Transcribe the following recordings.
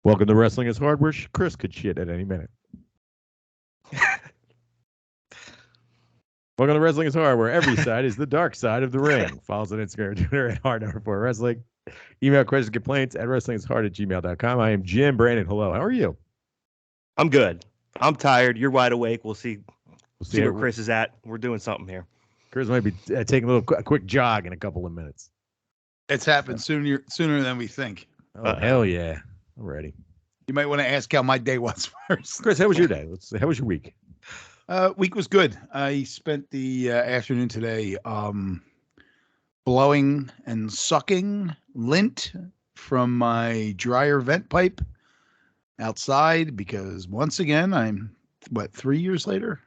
Welcome to Wrestling is Hard, where Chris could shit at any minute. Welcome to Wrestling is Hard, where every side is the dark side of the ring. Follow us on Instagram and Twitter at hard_wrestling. Email questions, complaints at wrestlingishard@gmail.com. I am Jim. Brandon, hello. How are you? I'm good. I'm tired. You're wide awake. We'll see where Chris is at. We're doing something here. Chris might be taking a quick jog in a couple of minutes. It's happened sooner than we think. Oh, hell yeah. I'm ready. You might want to ask how my day was first. Chris, how was your day? How was your week? Week was good. I spent the afternoon today blowing and sucking lint from my dryer vent pipe outside because once again, I'm 3 years later?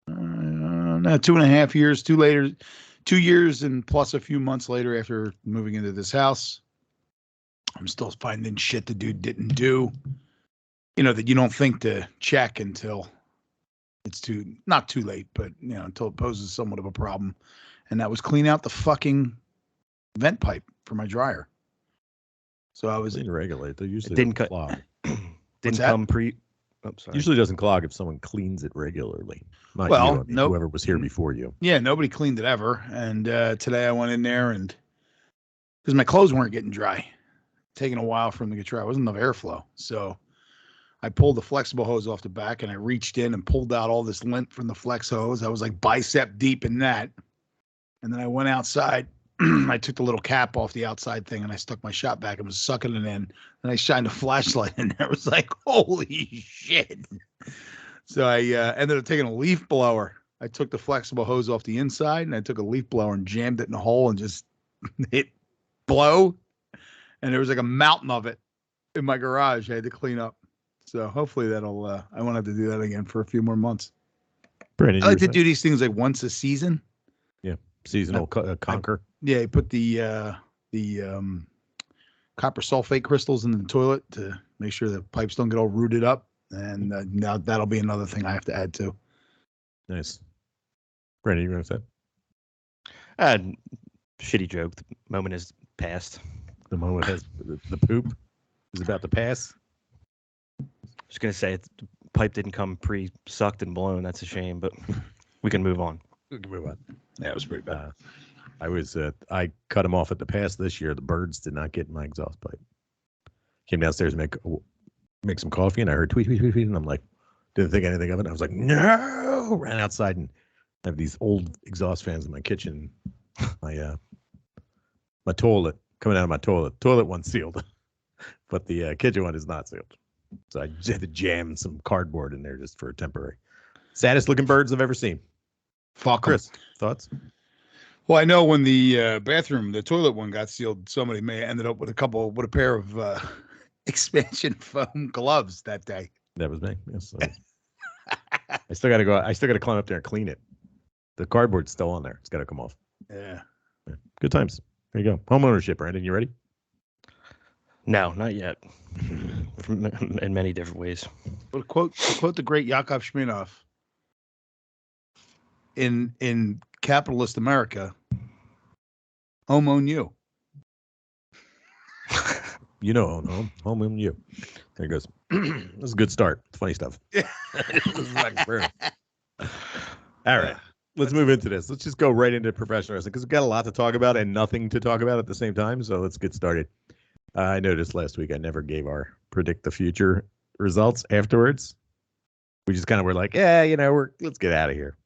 No, 2.5 years, 2 years and plus a few months later after moving into this house. I'm still finding shit the dude didn't do, that you don't think to check until it's not too late, but until it poses somewhat of a problem. And that was clean out the fucking vent pipe for my dryer. So I was regulate. They usually didn't clog. Didn't come pre. Oh, sorry. Usually doesn't clog if someone cleans it regularly. Not well, you, whoever was here before you. Yeah, nobody cleaned it ever. And today I went in there and because my clothes weren't getting dry, taking a while for them to get dry. There wasn't enough airflow. So I pulled the flexible hose off the back and I reached in and pulled out all this lint from the flex hose. I was like bicep deep in that. And then I went outside. I took the little cap off the outside thing and I stuck my shot back and was sucking it in. And I shined a flashlight in there. I was like, holy shit. So I ended up taking a leaf blower. I took the flexible hose off the inside and I took a leaf blower and jammed it in a hole and just hit blow. And there was like a mountain of it in my garage I had to clean up. So hopefully that'll, I won't have to do that again for a few more months. Brandon, I like to do these things like once a season. Yeah. Seasonal conquer. Yeah. I put the copper sulfate crystals in the toilet to make sure the pipes don't get all rooted up. And now that'll be another thing I have to add to. Nice. Brandon, you going to say? Shitty joke. The moment has passed. The moment has the poop is about to pass. I was going to say the pipe didn't come pre-sucked and blown. That's a shame, but we can move on. We can move on. Yeah, it was pretty bad. I cut them off at the pass this year. The birds did not get in my exhaust pipe. Came downstairs to make some coffee, and I heard tweet, and I'm like, didn't think anything of it. I was like, no! Ran outside, and I have these old exhaust fans in my kitchen. My toilet, coming out of my toilet one's sealed, but the kitchen one is not sealed. So I just had to jam some cardboard in there just for a temporary. Saddest looking birds I've ever seen. Fuck Chris, thoughts? Well, I know when the the toilet one got sealed, somebody may have ended up with a pair of expansion foam gloves that day. That was me. Yes. I still got to go. I still got to climb up there and clean it. The cardboard's still on there. It's got to come off. Yeah. Good times. There you go. Home ownership, Brandon. You ready? No, not yet. In many different ways. Well, to quote the great Yakov Smirnoff, in capitalist America, home own you. Home own you. There it goes. This is a good start. Funny stuff. All right. Let's move into this. Let's just go right into professional wrestling because we've got a lot to talk about and nothing to talk about at the same time. So let's get started. I noticed last week I never gave our predict the future results afterwards. We just kind of were like, let's get out of here.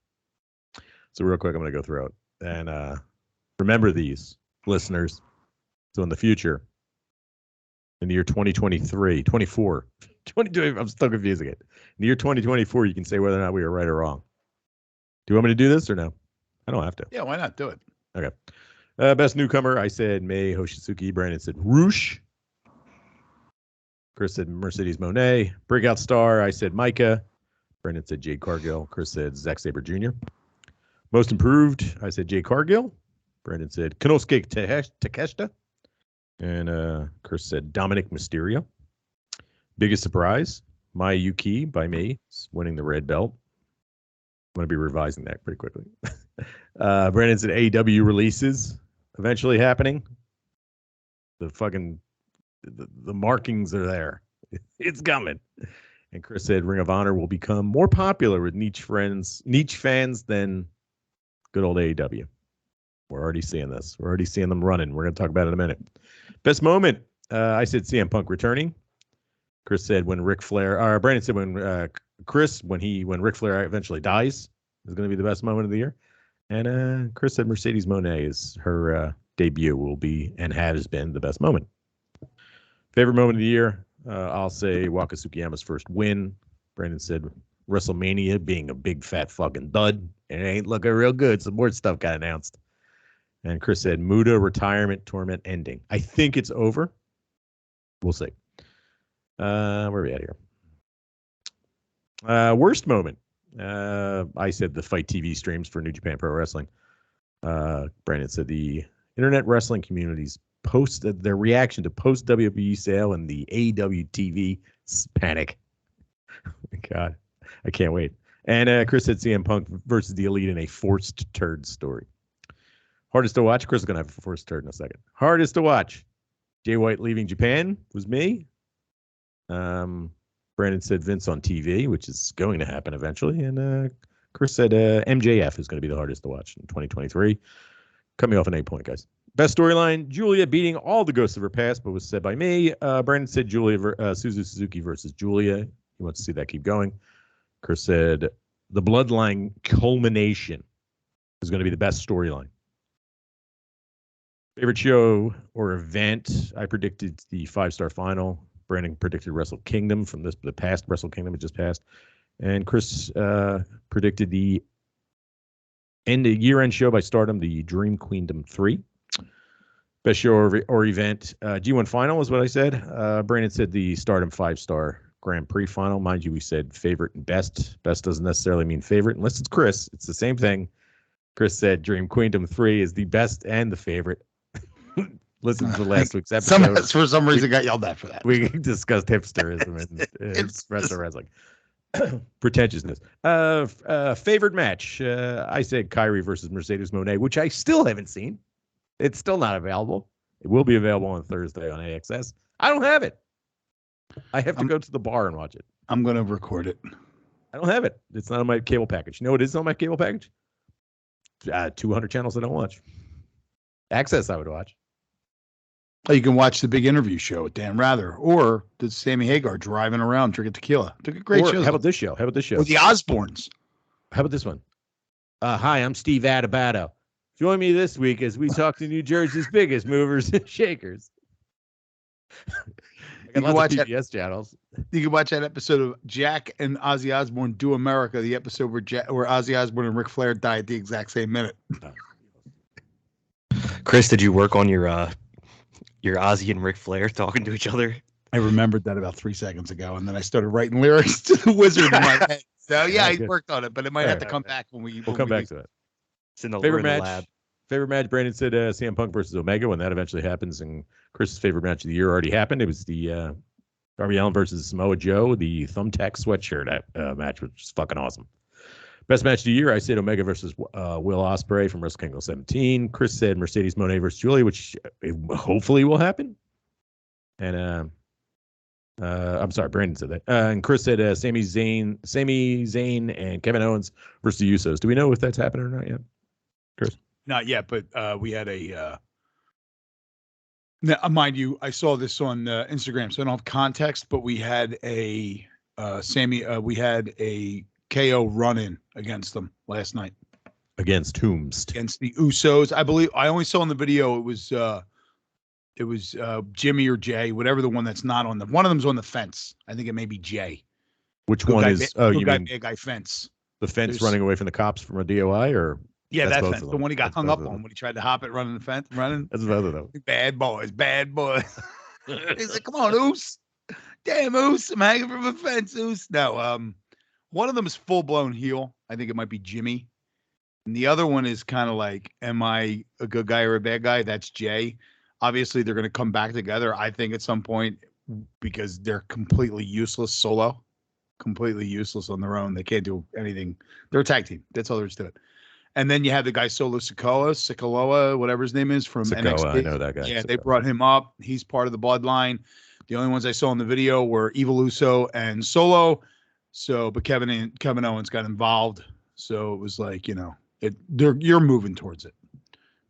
So real quick, I'm going to go through it. And remember these, listeners. So in the future, in the year 2023, 24, 22, I'm still confusing it. In the year 2024, you can say whether or not we were right or wrong. Do you want me to do this or no? I don't have to. Yeah, why not do it? Okay. Best newcomer, I said Mei Hoshisuki. Brandon said Roosh. Chris said Mercedes Monet. Breakout star, I said Micah. Brandon said Jade Cargill. Chris said Zack Sabre Jr. Most improved, I said Jade Cargill. Brandon said Konosuke Takeshita. And Chris said Dominic Mysterio. Biggest surprise, Mai Yuki by me, winning the red belt. I'm going to be revising that pretty quickly. Brandon said AEW releases eventually happening. The markings are there. It's coming. And Chris said Ring of Honor will become more popular with niche fans than good old AEW. We're already seeing this. We're already seeing them running. We're going to talk about it in a minute. Best moment. I said CM Punk returning. Chris said when Ric Flair. Brandon said when Ric Flair eventually dies is going to be the best moment of the year. And Chris said Mercedes Moné is her debut will be and has been the best moment. Favorite moment of the year. I'll say Waka Tsukiyama's first win. Brandon said WrestleMania being a big fat fucking dud. It ain't looking real good. Some more stuff got announced. And Chris said Muda retirement tournament ending. I think it's over. We'll see. Where are we at here? Worst moment. I said the Fight TV streams for New Japan Pro Wrestling. Brandon said the internet wrestling community's posted their reaction to post WWE sale and the AEW TV panic. Oh my God, I can't wait. And Chris said CM Punk versus the Elite in a forced turd story. Hardest to watch. Chris is gonna have a forced turd in a second. Hardest to watch. Jay White leaving Japan was me. Brandon said Vince on TV, which is going to happen eventually. And Chris said MJF is going to be the hardest to watch in 2023. Cut me off an 8 point, guys. Best storyline, Julia beating all the ghosts of her past, but was said by me. Brandon said Suzu Suzuki versus Julia. He wants to see that keep going. Chris said the Bloodline culmination is going to be the best storyline. Favorite show or event, I predicted the 5-star final. Brandon predicted Wrestle Kingdom from the past Wrestle Kingdom. It just passed. And Chris predicted the year-end show by Stardom, the Dream Queendom 3. Best show or event, G1 final is what I said. Brandon said the Stardom 5-star Grand Prix final. Mind you, we said favorite and best. Best doesn't necessarily mean favorite unless it's Chris. It's the same thing. Chris said Dream Queendom 3 is the best and the favorite. Listen to last week's episode. For some reason, got yelled at for that. We discussed hipsterism and wrestling. Pretentiousness. Favorite match. I said Kyrie versus Mercedes Moné, which I still haven't seen. It's still not available. It will be available on Thursday on AXS. I don't have it. I have to go to the bar and watch it. I'm going to record it. I don't have it. It's not on my cable package. You know what is on my cable package? 200 channels I don't watch. Access I would watch. Oh, you can watch the big interview show with Dan Rather, or the Sammy Hagar driving around drinking tequila. Took a great show. How about this show? Or the Osbournes. How about this one? Hi, I'm Steve Adubato. Join me this week as we talk to New Jersey's biggest movers and shakers. You can watch PBS channels. You can watch that episode of Jack and Ozzy Osbourne Do America, the episode where Ozzy Osbourne and Ric Flair died at the exact same minute. Chris, did you work on your Ozzy and Ric Flair talking to each other? I remembered that about 3 seconds ago, and then I started writing lyrics to the Wizard in my head. So yeah, I worked on it, but it might have to come back when we'll come back to it. It's in the favorite match. Lab. Favorite match. Brandon said CM Punk versus Omega when that eventually happens, and Chris's favorite match of the year already happened. It was the Darby Allin versus Samoa Joe, the thumbtack sweatshirt match, which was fucking awesome. Best match of the year, I said Omega versus Will Ospreay from Wrestle Kingdom 17. Chris said Mercedes Moné versus Julia, which hopefully will happen. And I'm sorry, Brandon said that. And Chris said Sami Zayn and Kevin Owens versus the Usos. Do we know if that's happened or not yet, Chris? Not yet, but we had a. Now, mind you, I saw this on Instagram, so I don't have context. But we had a we had a KO run-in against them last night. Against whomst? Against the Usos, I believe. I only saw in the video it was Jimmy or Jay, whatever the one that's not on the. One of them's on the fence. I think it may be Jay. Which one is? Oh, you mean big guy fence? The fence running away from the cops from a DOI, or yeah, that fence. The one he got hung up on when he tried to hop it, running the fence, running. That's both of them. Bad boys. He's like, come on, Oos. Damn, Oos, I'm hanging from a fence, Oos. No, one of them is full blown heel. I think it might be Jimmy. And the other one is kind of like, am I a good guy or a bad guy? That's Jay. Obviously, they're going to come back together, I think, at some point, because they're completely useless solo, completely useless on their own. They can't do anything. They're a tag team. That's all there is to it. And then you have the guy Solo Sikoa, whatever his name is, from NXT. I know that guy. Yeah, Sikoa. they brought him up. He's part of the bloodline. The only ones I saw in the video were Evil Uso and Solo. So, but Kevin Owens got involved. So it was like, you're moving towards it.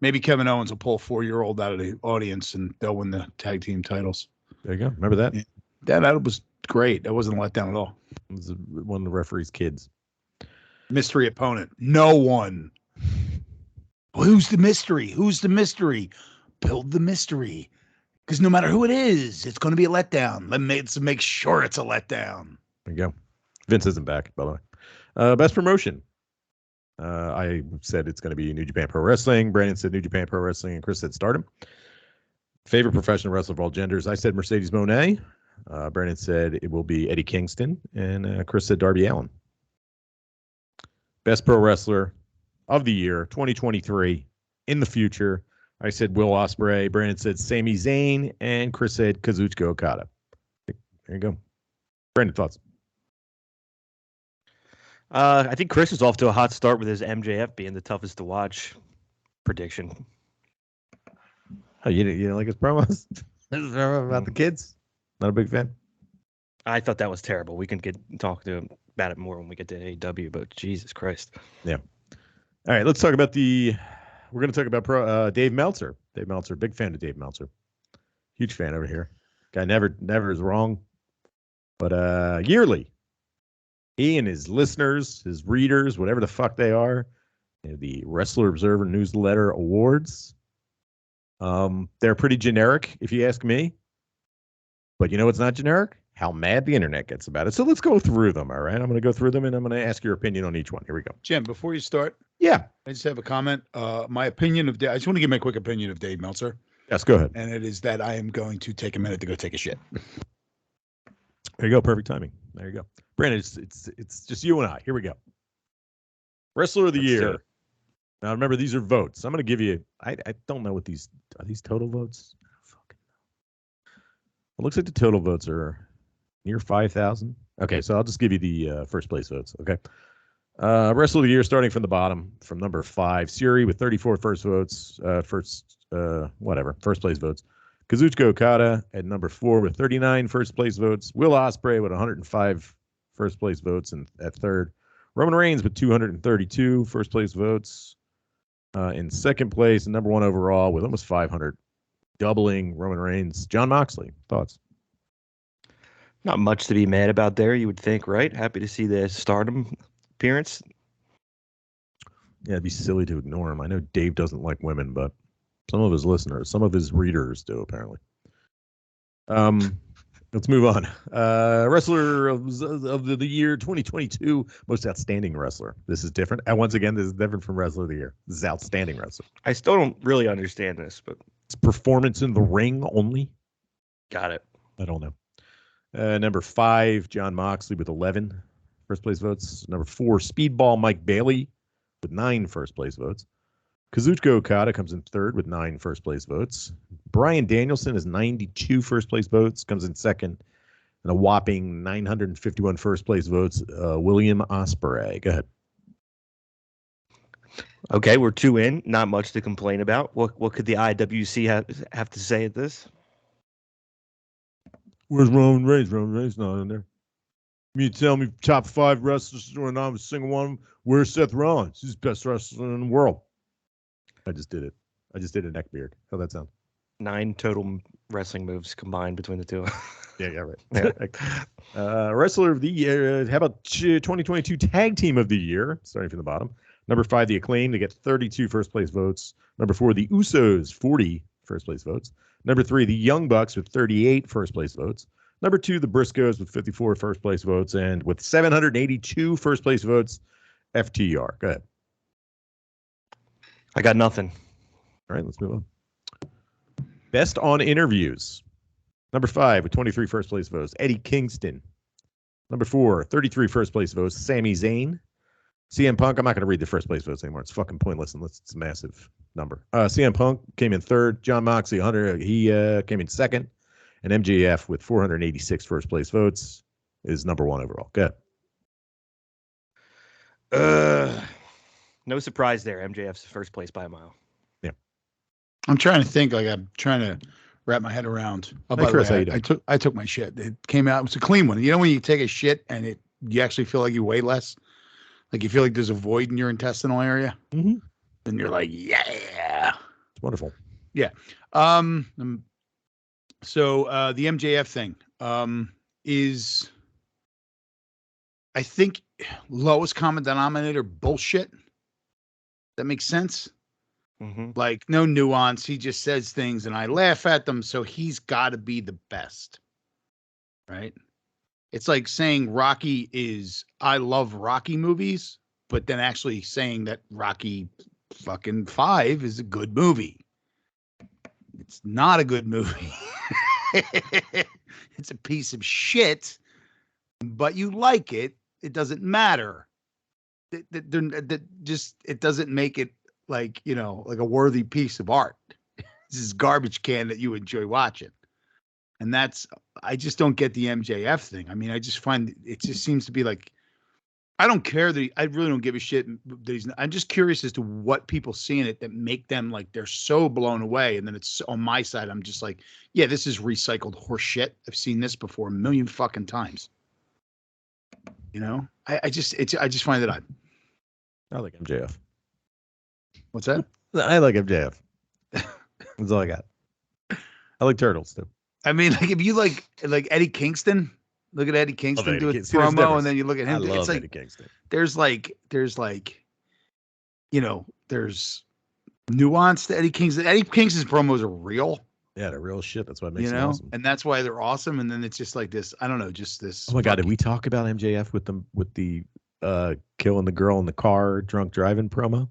Maybe Kevin Owens will pull a 4-year-old out of the audience and they'll win the tag team titles. There you go. Remember that? Yeah. That was great. That wasn't a letdown at all. It was one of the referee's kids. Mystery opponent. No one. Who's the mystery? Build the mystery. Because no matter who it is, it's going to be a letdown. Let's make sure it's a letdown. There you go. Vince isn't back, by the way. Best promotion. I said it's going to be New Japan Pro Wrestling. Brandon said New Japan Pro Wrestling, and Chris said Stardom. Favorite professional wrestler of all genders. I said Mercedes Moné. Brandon said it will be Eddie Kingston, and Chris said Darby Allin. Best pro wrestler of the year, 2023, in the future. I said Will Ospreay. Brandon said Sami Zayn, and Chris said Kazuchika Okada. There you go. Brandon, thoughts? I think Chris is off to a hot start with his MJF being the toughest to watch prediction. Oh, you didn't like his promos? About the kids? Not a big fan? I thought that was terrible. We can talk about it more when we get to AEW, but Jesus Christ. Yeah. All right, let's talk about we're going to talk about Dave Meltzer. Dave Meltzer, big fan of Dave Meltzer. Huge fan over here. Guy never is wrong. But yearly, he and his listeners, his readers, whatever the fuck they are, the Wrestler Observer Newsletter Awards. They're pretty generic, if you ask me. But you know what's not generic? How mad the internet gets about it. So let's go through them, all right? I'm going to go through them, and I'm going to ask your opinion on each one. Here we go. Jim, before you start, yeah, I just have a comment. My opinion of I just want to give my quick opinion of Dave Meltzer. Yes, go ahead. And it is that I am going to take a minute to go take a shit. There you go. Perfect timing. There you go. Brandon, it's just you and I. Here we go. Wrestler of the year. Now, remember, these are votes. I'm going to give you, I don't know what are these total votes? I don't fucking know. It looks like the total votes are near 5,000. Okay, so I'll just give you the first place votes. Okay. Wrestler of the year, starting from the bottom, from number 5, Siri with 34 first votes, first place votes. Kazuchika Okada at number 4 with 39 first place votes. Will Ospreay with 105 first place votes and at third. Roman Reigns with 232 first place votes. In second place, and number 1 overall with almost 500, doubling Roman Reigns. Jon Moxley, thoughts? Not much to be mad about there, you would think, right? Happy to see the Stardom appearance. Yeah, it'd be silly to ignore him. I know Dave doesn't like women, but some of his listeners, some of his readers do, apparently. Let's move on. Wrestler of the year 2022, most outstanding wrestler. This is different. And once again, this is different from Wrestler of the Year. This is outstanding wrestler. I still don't really understand this, but it's performance in the ring only. Got it. I don't know. Number 5, Jon Moxley with 11 first place votes. Number 4, Speedball Mike Bailey with 9 first place votes. Kazuchika Okada comes in third with 9 first place votes. Bryan Danielson has 92 first place votes, comes in second, and a whopping 951 first place votes. William Ospreay. Go ahead. Okay, we're 2 in. Not much to complain about. What could the IWC have to say at this? Where's Roman Reigns? Roman Reigns not in there. You tell me top 5 wrestlers, or not a single one. Where's Seth Rollins? He's the best wrestler in the world. I just did it. I just did a neck beard. How'd that sound? 9 total wrestling moves combined between the two. Yeah, right. Yeah. Wrestler of the year. How about 2022 Tag Team of the Year? Starting from the bottom. Number 5, The Acclaim. They get 32 first place votes. Number 4, The Usos. 40 first place votes. Number 3, The Young Bucks with 38 first place votes. Number 2, The Briscoes with 54 first place votes. And with 782 first place votes, FTR. Go ahead. I got nothing. All right, let's move on. Best on interviews. Number 5 with 23 first place votes, Eddie Kingston. Number 4, 33 first place votes, Sami Zayn. CM Punk, I'm not going to read the first place votes anymore. It's fucking pointless unless it's a massive number. CM Punk came in third. Jon Moxley, 100. He came in second. And MJF with 486 first place votes is number 1 overall. Go ahead. No surprise there. MJF's first place by a mile. Yeah. I'm trying to think. I'm trying to wrap my head around. Oh, Hey, by the Chris, how way, you doing? I took my shit. It came out. It was a clean one. You know when you take a shit and you actually feel like you weigh less, like you feel like there's a void in your intestinal area, Mm-hmm. and you're like, yeah, It's wonderful. yeah. So the MJF thing is, I think, lowest common denominator bullshit. That makes sense. Mm-hmm. Like no nuance. He just says things and I laugh at them. So he's got to be the best. Right. It's like saying Rocky is, I love Rocky movies, but then actually saying that Rocky fucking 5 is a good movie. It's not a good movie. It's a piece of shit, but you like it. It doesn't matter. It doesn't make it like, like a worthy piece of art. This is garbage can that you enjoy watching. And I just don't get the MJF thing. I mean, I just find it just seems to be like, I don't care that I really don't give a shit that I'm just curious as to what people see in it that make them like, they're so blown away. And then it's on my side. I'm just like, yeah, this is recycled horse shit. I've seen this before a million fucking times. I just find it odd. I like MJF. What's that? I like MJF. That's all I got. I like Turtles too. I mean, like if you like Eddie Kingston, look at Eddie Kingston do his promo, and then you look at him. I love it's like Eddie Kingston. there's nuance to Eddie Kingston. Eddie Kingston's promos are real. Yeah, they're real shit. That's what makes them awesome. And that's why they're awesome. And then it's just like this. I don't know, just this. Oh my god, did we talk about MJF with the killing the girl in the car, drunk driving promo?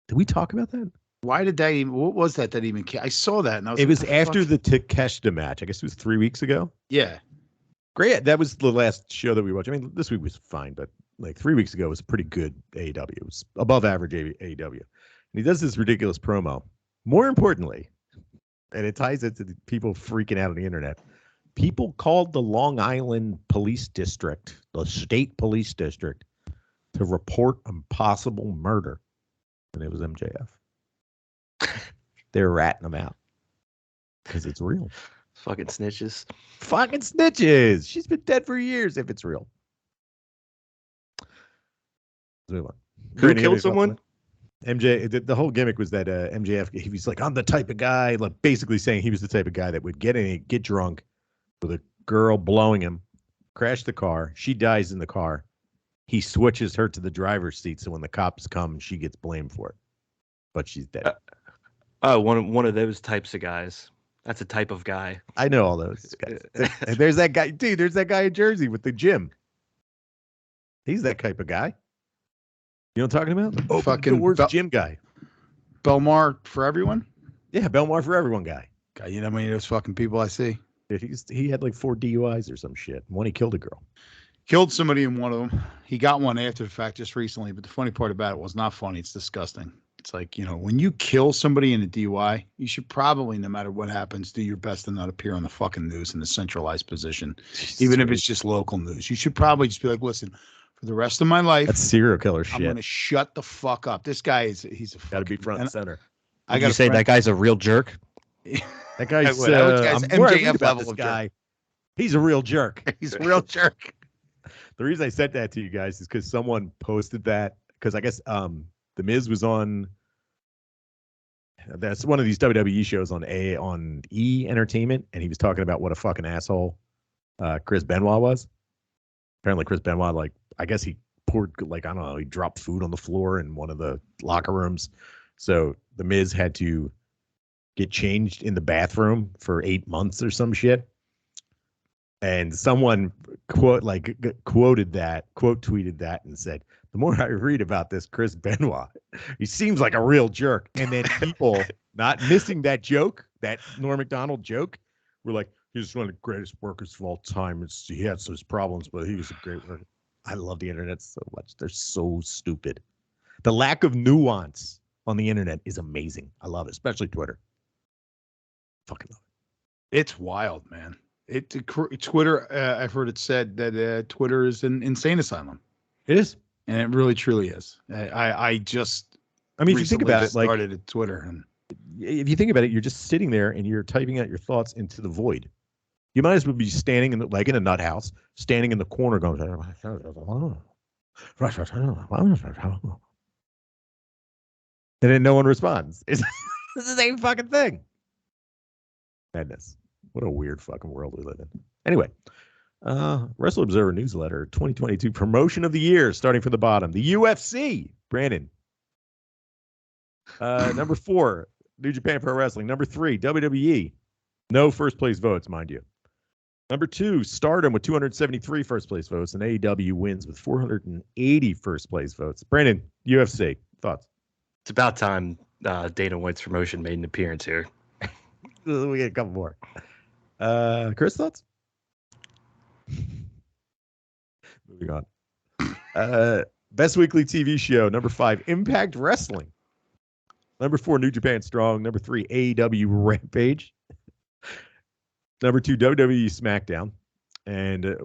Did we talk about that? Why did that even? What was that even? I saw that, and I was. It was after the Takeshita match. I guess it was 3 weeks ago. Yeah. Great. That was the last show that we watched. I mean, this week was fine, but like 3 weeks ago was pretty good AEW. It was above average AEW. And he does this ridiculous promo. More importantly, and it ties into the people freaking out on the internet. People called the Long Island Police District, the state police district, to report a possible murder. And it was MJF. They're ratting them out because it's real. Fucking snitches. Fucking snitches. She's been dead for years if it's real. Let's move on. Who killed someone? MJ, the whole gimmick was that MJF, he was like, I'm the type of guy, like basically saying he was the type of guy that would get drunk with a girl blowing him, crash the car. She dies in the car. He switches her to the driver's seat. So when the cops come, she gets blamed for it. But she's dead. One of those types of guys. That's a type of guy. I know all those guys. And there's that guy, dude. There's that guy in Jersey with the gym. He's that type of guy. You know what I'm talking about? Oh, fucking the worst gym guy. Belmar for everyone. Yeah, Belmar for everyone guy. God, you know how many of those fucking people I see? Dude, he had like 4 DUIs or some shit. One, he killed a girl. Killed somebody in one of them. He got one after the fact just recently. But the funny part about it was not funny. It's disgusting. It's like, when you kill somebody in a DUI, you should probably, no matter what happens, do your best to not appear on the fucking news in a centralized position, even if it's just local news. You should probably just be like, listen, for the rest of my life, that's serial killer shit. I'm going to shut the fuck up. This guy he's a fucking, got to be front and center. I got to say that guy's a real jerk. That guy's I'm MJF about this guy. Jerk. He's a real jerk. He's a real jerk. The reason I said that to you guys is because someone posted that, because I guess The Miz was on. That's one of these WWE shows on E Entertainment, and he was talking about what a fucking asshole Chris Benoit was. Apparently, Chris Benoit, like, I guess he poured, like, I don't know, he dropped food on the floor in one of the locker rooms. So The Miz had to get changed in the bathroom for 8 months or some shit. And someone tweeted that and said, the more I read about this Chris Benoit, he seems like a real jerk. And then people not missing that joke, that Norm Macdonald joke, were like, he's one of the greatest workers of all time. He had some problems, but he was a great worker. I love the internet so much. They're so stupid. The lack of nuance on the internet is amazing. I love it, especially Twitter. Fucking love it. It's wild, man. Twitter, I've heard it said that Twitter is an insane asylum. It is. And it really, truly is. I mean, if you think about it, like, started at Twitter, and if you think about it, you're just sitting there and you're typing out your thoughts into the void. You might as well be standing like in a nut house, standing in the corner going, and then no one responds. It's the same fucking thing. Madness. What a weird fucking world we live in. Anyway, Wrestle Observer Newsletter 2022 Promotion of the Year, starting from the bottom. The UFC, Brandon. Number 4, New Japan Pro Wrestling. Number 3, WWE. No first place votes, mind you. Number 2, Stardom with 273 first place votes, and AEW wins with 480 first place votes. Brandon, UFC, thoughts? It's about time Dana White's promotion made an appearance here. We get a couple more. Chris, thoughts? Moving on. Best weekly TV show, number 5, Impact Wrestling. Number 4, New Japan Strong. Number 3, AEW Rampage. Number 2, WWE SmackDown. And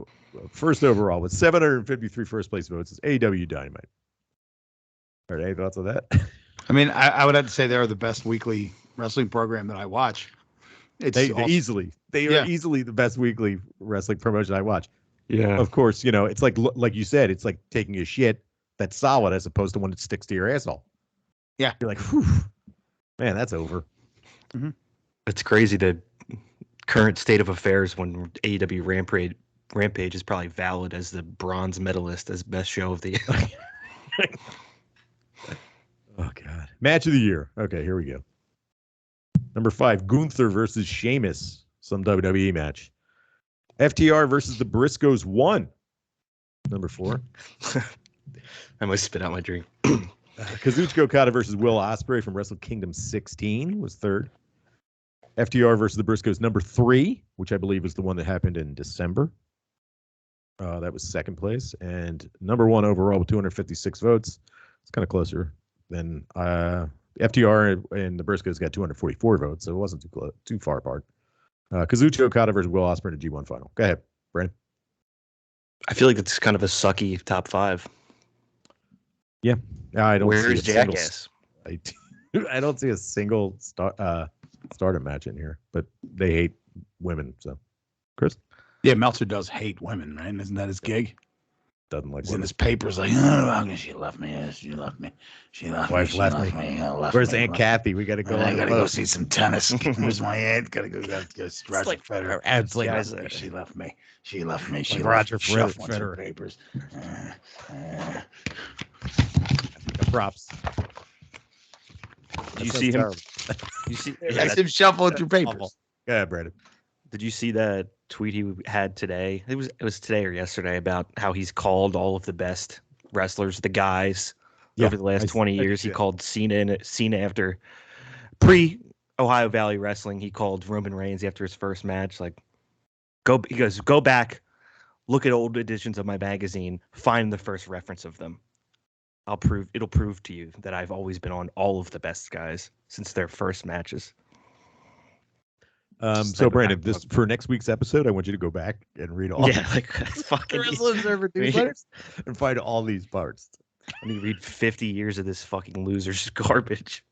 first overall, with 753 first place votes, is AEW Dynamite. All right, any thoughts on that? I mean, I would have to say they're the best weekly wrestling program that I watch. They are easily the best weekly wrestling promotion I watch. Yeah. Of course, it's like you said, it's like taking a shit that's solid as opposed to one that sticks to your asshole. Yeah. You're like, whew, man, that's over. Mm-hmm. It's crazy the current state of affairs when AEW Rampage is probably valid as the bronze medalist as best show of the year. Oh, God. Match of the year. Okay, here we go. Number 5, Gunther versus Sheamus. Some WWE match. FTR versus the Briscoes 1. Number 4. I must spit out my drink. Kazuchika Okada versus Will Ospreay from Wrestle Kingdom 16 was 3rd. FTR versus the Briscoes, number 3, which I believe was the one that happened in December. That was 2nd place. And number 1 overall with 256 votes. It's kind of closer than FTR and the Briscoes got 244 votes, so it wasn't too far apart. Kazuchika Okada versus Will Ospreay in the G1 final. Go ahead, Brandon. I feel like it's kind of a sucky top 5. Yeah, I don't. Where's Jackass? I don't see a single Stardom match in here, but they hate women. So, Chris? Yeah, Meltzer does hate women, right? Isn't that his gig? Doesn't like He's in women. his papers like, oh, she left me. She left me. She left Wife me. She left left me. me. Left Where's me, Aunt left Kathy? We got to go. I gotta go see some tennis. Where's my aunt? Gotta go scratch like the Federer. It's like She left me. She left me. She Like left Roger me. Shuffle once Federer. her papers. props. Did you see him? You see? That's him shuffling through papers. Yeah, Brandon. Did you see that tweet he had today? It was today or yesterday about how he's called all of the best wrestlers, the guys, over the last 20 years. He called Cena after pre-Ohio Valley Wrestling. He called Roman Reigns after his first match. He goes, go back, look at old editions of my magazine, find the first reference of them. It'll prove to you that I've always been on all of the best guys since their first matches. So Brandon, for next week's episode, I want you to go back and read all fucking Wrestle Observer newsletters and find all these parts. I need to read 50 years of this fucking loser's garbage.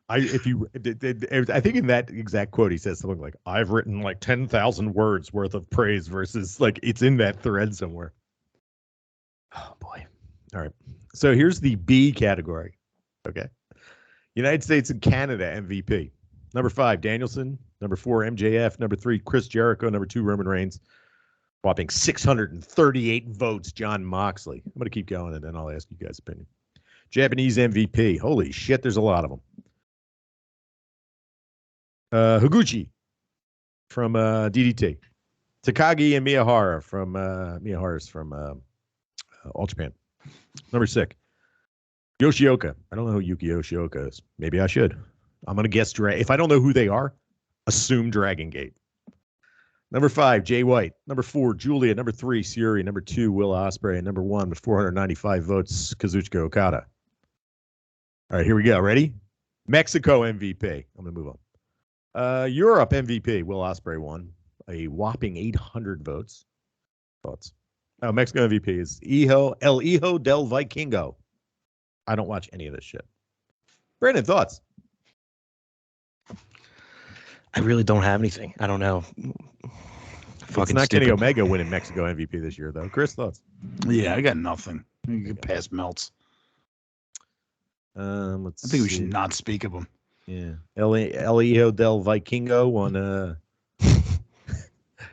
I think in that exact quote, he says something like, I've written like 10,000 words worth of praise versus like it's in that thread somewhere. Oh boy. All right. So here's the B category. Okay. United States and Canada MVP. Number 5, Danielson. Number 4, MJF. Number 3, Chris Jericho. Number 2, Roman Reigns. Whopping 638 votes, John Moxley. I'm going to keep going, and then I'll ask you guys' opinion. Japanese MVP. Holy shit, there's a lot of them. Higuchi from DDT. Takagi and Miyahara's from All Japan. Number 6, Yoshioka. I don't know who Yuki Yoshioka is. Maybe I should. I'm going to guess if I don't know who they are, assume Dragon Gate. Number 5, Jay White. Number 4, Julia. Number 3, Syuri. Number 2, Will Ospreay. And number 1 with 495 votes, Kazuchika Okada. All right, here we go. Ready? Mexico MVP. I'm going to move on. Europe MVP. Will Ospreay won. A whopping 800 votes. Thoughts? Oh, Mexico MVP is El Hijo del Vikingo. I don't watch any of this shit. Brandon, thoughts? I really don't have anything. I don't know. It's not Kenny Omega winning Mexico MVP this year, though. Chris, thoughts? Yeah, I got nothing. You can pass Melts. I think we should not speak of him. Yeah, El Hijo del Vikingo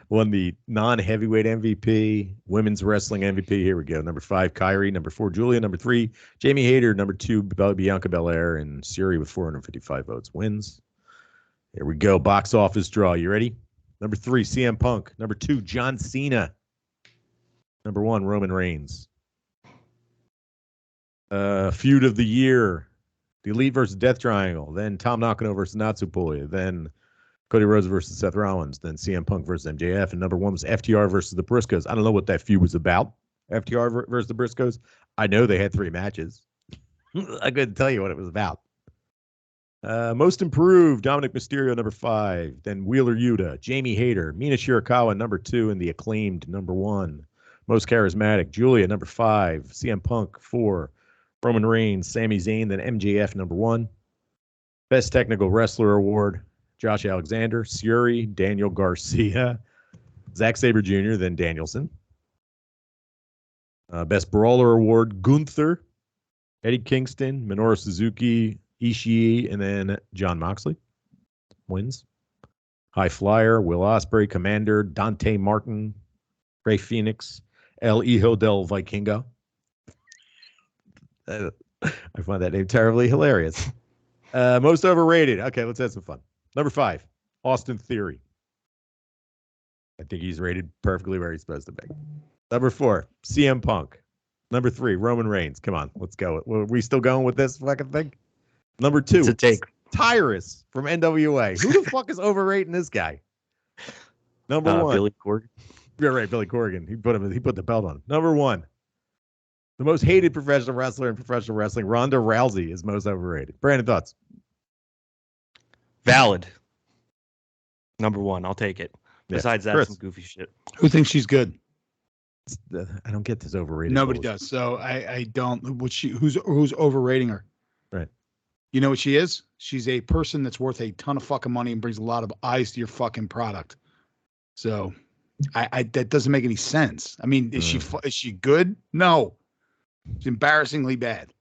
won the non-heavyweight MVP, women's wrestling MVP. Here we go. Number 5, Kyrie. Number 4, Julia. Number 3, Jamie Hayter. Number 2, Bianca Belair. And Siri with 455 votes wins. Here we go. Box office draw. You ready? Number 3, CM Punk. Number 2, John Cena. Number 1, Roman Reigns. Feud of the year. The Elite versus Death Triangle. Then Tom Nakano versus Natsupoi. Then Cody Rhodes versus Seth Rollins. Then CM Punk versus MJF. And number 1 was FTR versus the Briscoes. I don't know what that feud was about. FTR versus the Briscoes. I know they had 3 matches. I couldn't tell you what it was about. Most improved, Dominic Mysterio, number 5. Then Wheeler Yuta, Jamie Hayter, Mina Shirakawa, number 2, and the acclaimed number 1. Most charismatic, Julia, number 5. CM Punk, 4. Roman Reigns, Sami Zayn, then MJF, number 1. Best Technical Wrestler Award, Josh Alexander, Suri, Daniel Garcia, Zack Sabre Jr., then Danielson. Best Brawler Award, Gunther, Eddie Kingston, Minoru Suzuki, Ishii, and then John Moxley wins. High Flyer, Will Ospreay, Commander, Dante Martin, Rey Fenix, El Hijo del Vikingo. I find that name terribly hilarious. Most overrated. Okay, let's have some fun. Number 5, Austin Theory. I think he's rated perfectly where he's supposed to be. Number 4, CM Punk. Number 3, Roman Reigns. Come on, let's go. Are we still going with this fucking thing? Number 2, it's a take. Tyrus from NWA. Who the fuck is overrating this guy? Number 1, Billy Corgan. You're right, Billy Corgan. He put the belt on. Number 1, the most hated professional wrestler in professional wrestling, Ronda Rousey, is most overrated. Brandon, thoughts? Valid. Number 1, I'll take it. Yeah. Besides that, Chris. some goofy shit. Who thinks she's good? I don't get this overrated. Nobody bullshit. does. So I don't. Who's overrating her? Right. You know what she is? She's a person that's worth a ton of fucking money and brings a lot of eyes to your fucking product. So, that doesn't make any sense. I mean, is she good? No, she's embarrassingly bad.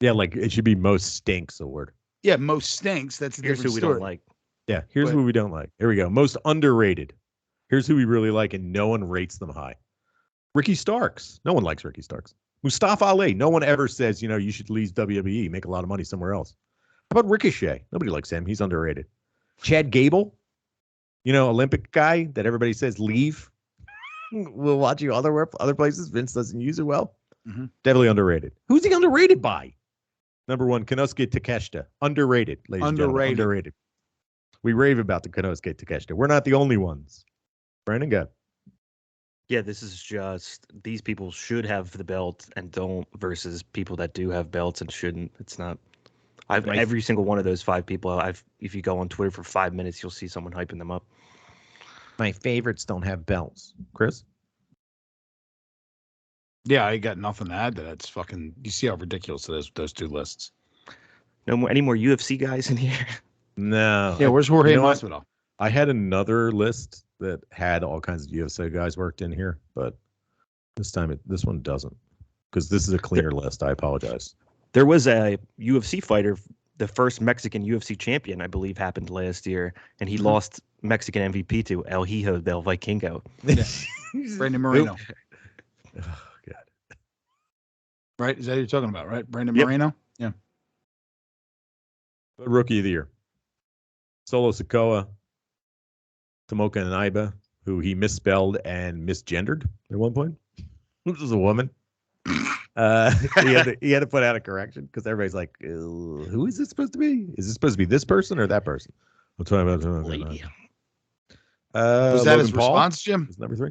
Yeah, like it should be most stinks award. Yeah, most stinks. That's a Here's different who we story. don't like. Yeah, here's who we don't like. Here we go. Most underrated. Here's who we really like, and no one rates them high. Ricky Starks. No one likes Ricky Starks. Mustafa Ali. No one ever says, you should leave WWE, make a lot of money somewhere else. How about Ricochet? Nobody likes him. He's underrated. Chad Gable. Olympic guy that everybody says leave. We'll watch you other places. Vince doesn't use it well. Mm-hmm. Definitely underrated. Who's he underrated by? Number 1, Konosuke Takeshita. Underrated, ladies and gentlemen. Underrated. We rave about the Konosuke Takeshita. We're not the only ones. Brandon, go. Yeah, this is just these people should have the belt and don't versus people that do have belts and shouldn't. It's not. Every single one of those 5 people. If you go on Twitter for 5 minutes, you'll see someone hyping them up. My favorites don't have belts. Chris? Yeah, I got nothing to add to that. It's fucking. You see how ridiculous it is with those 2 lists. Any more UFC guys in here? No. Yeah, where's Jorge Masvidal? I had another list that had all kinds of UFC guys worked in here, but this one doesn't, because this is a cleaner list. I apologize. There was a UFC fighter, the first Mexican UFC champion, I believe, happened last year, and he lost Mexican MVP to El Hijo del Vikingo. Brandon Moreno. Oh, God. Right? Is that what you're talking about, right? Brandon Moreno? Yeah. Rookie of the year. Solo Sikoa, Tomoka Naiba, who he misspelled and misgendered at one point. This was a woman. He had to put out a correction because everybody's like, who is this supposed to be? Is this supposed to be this person or that person? I'm talking about lady. Was that his response, Jim? Number 3.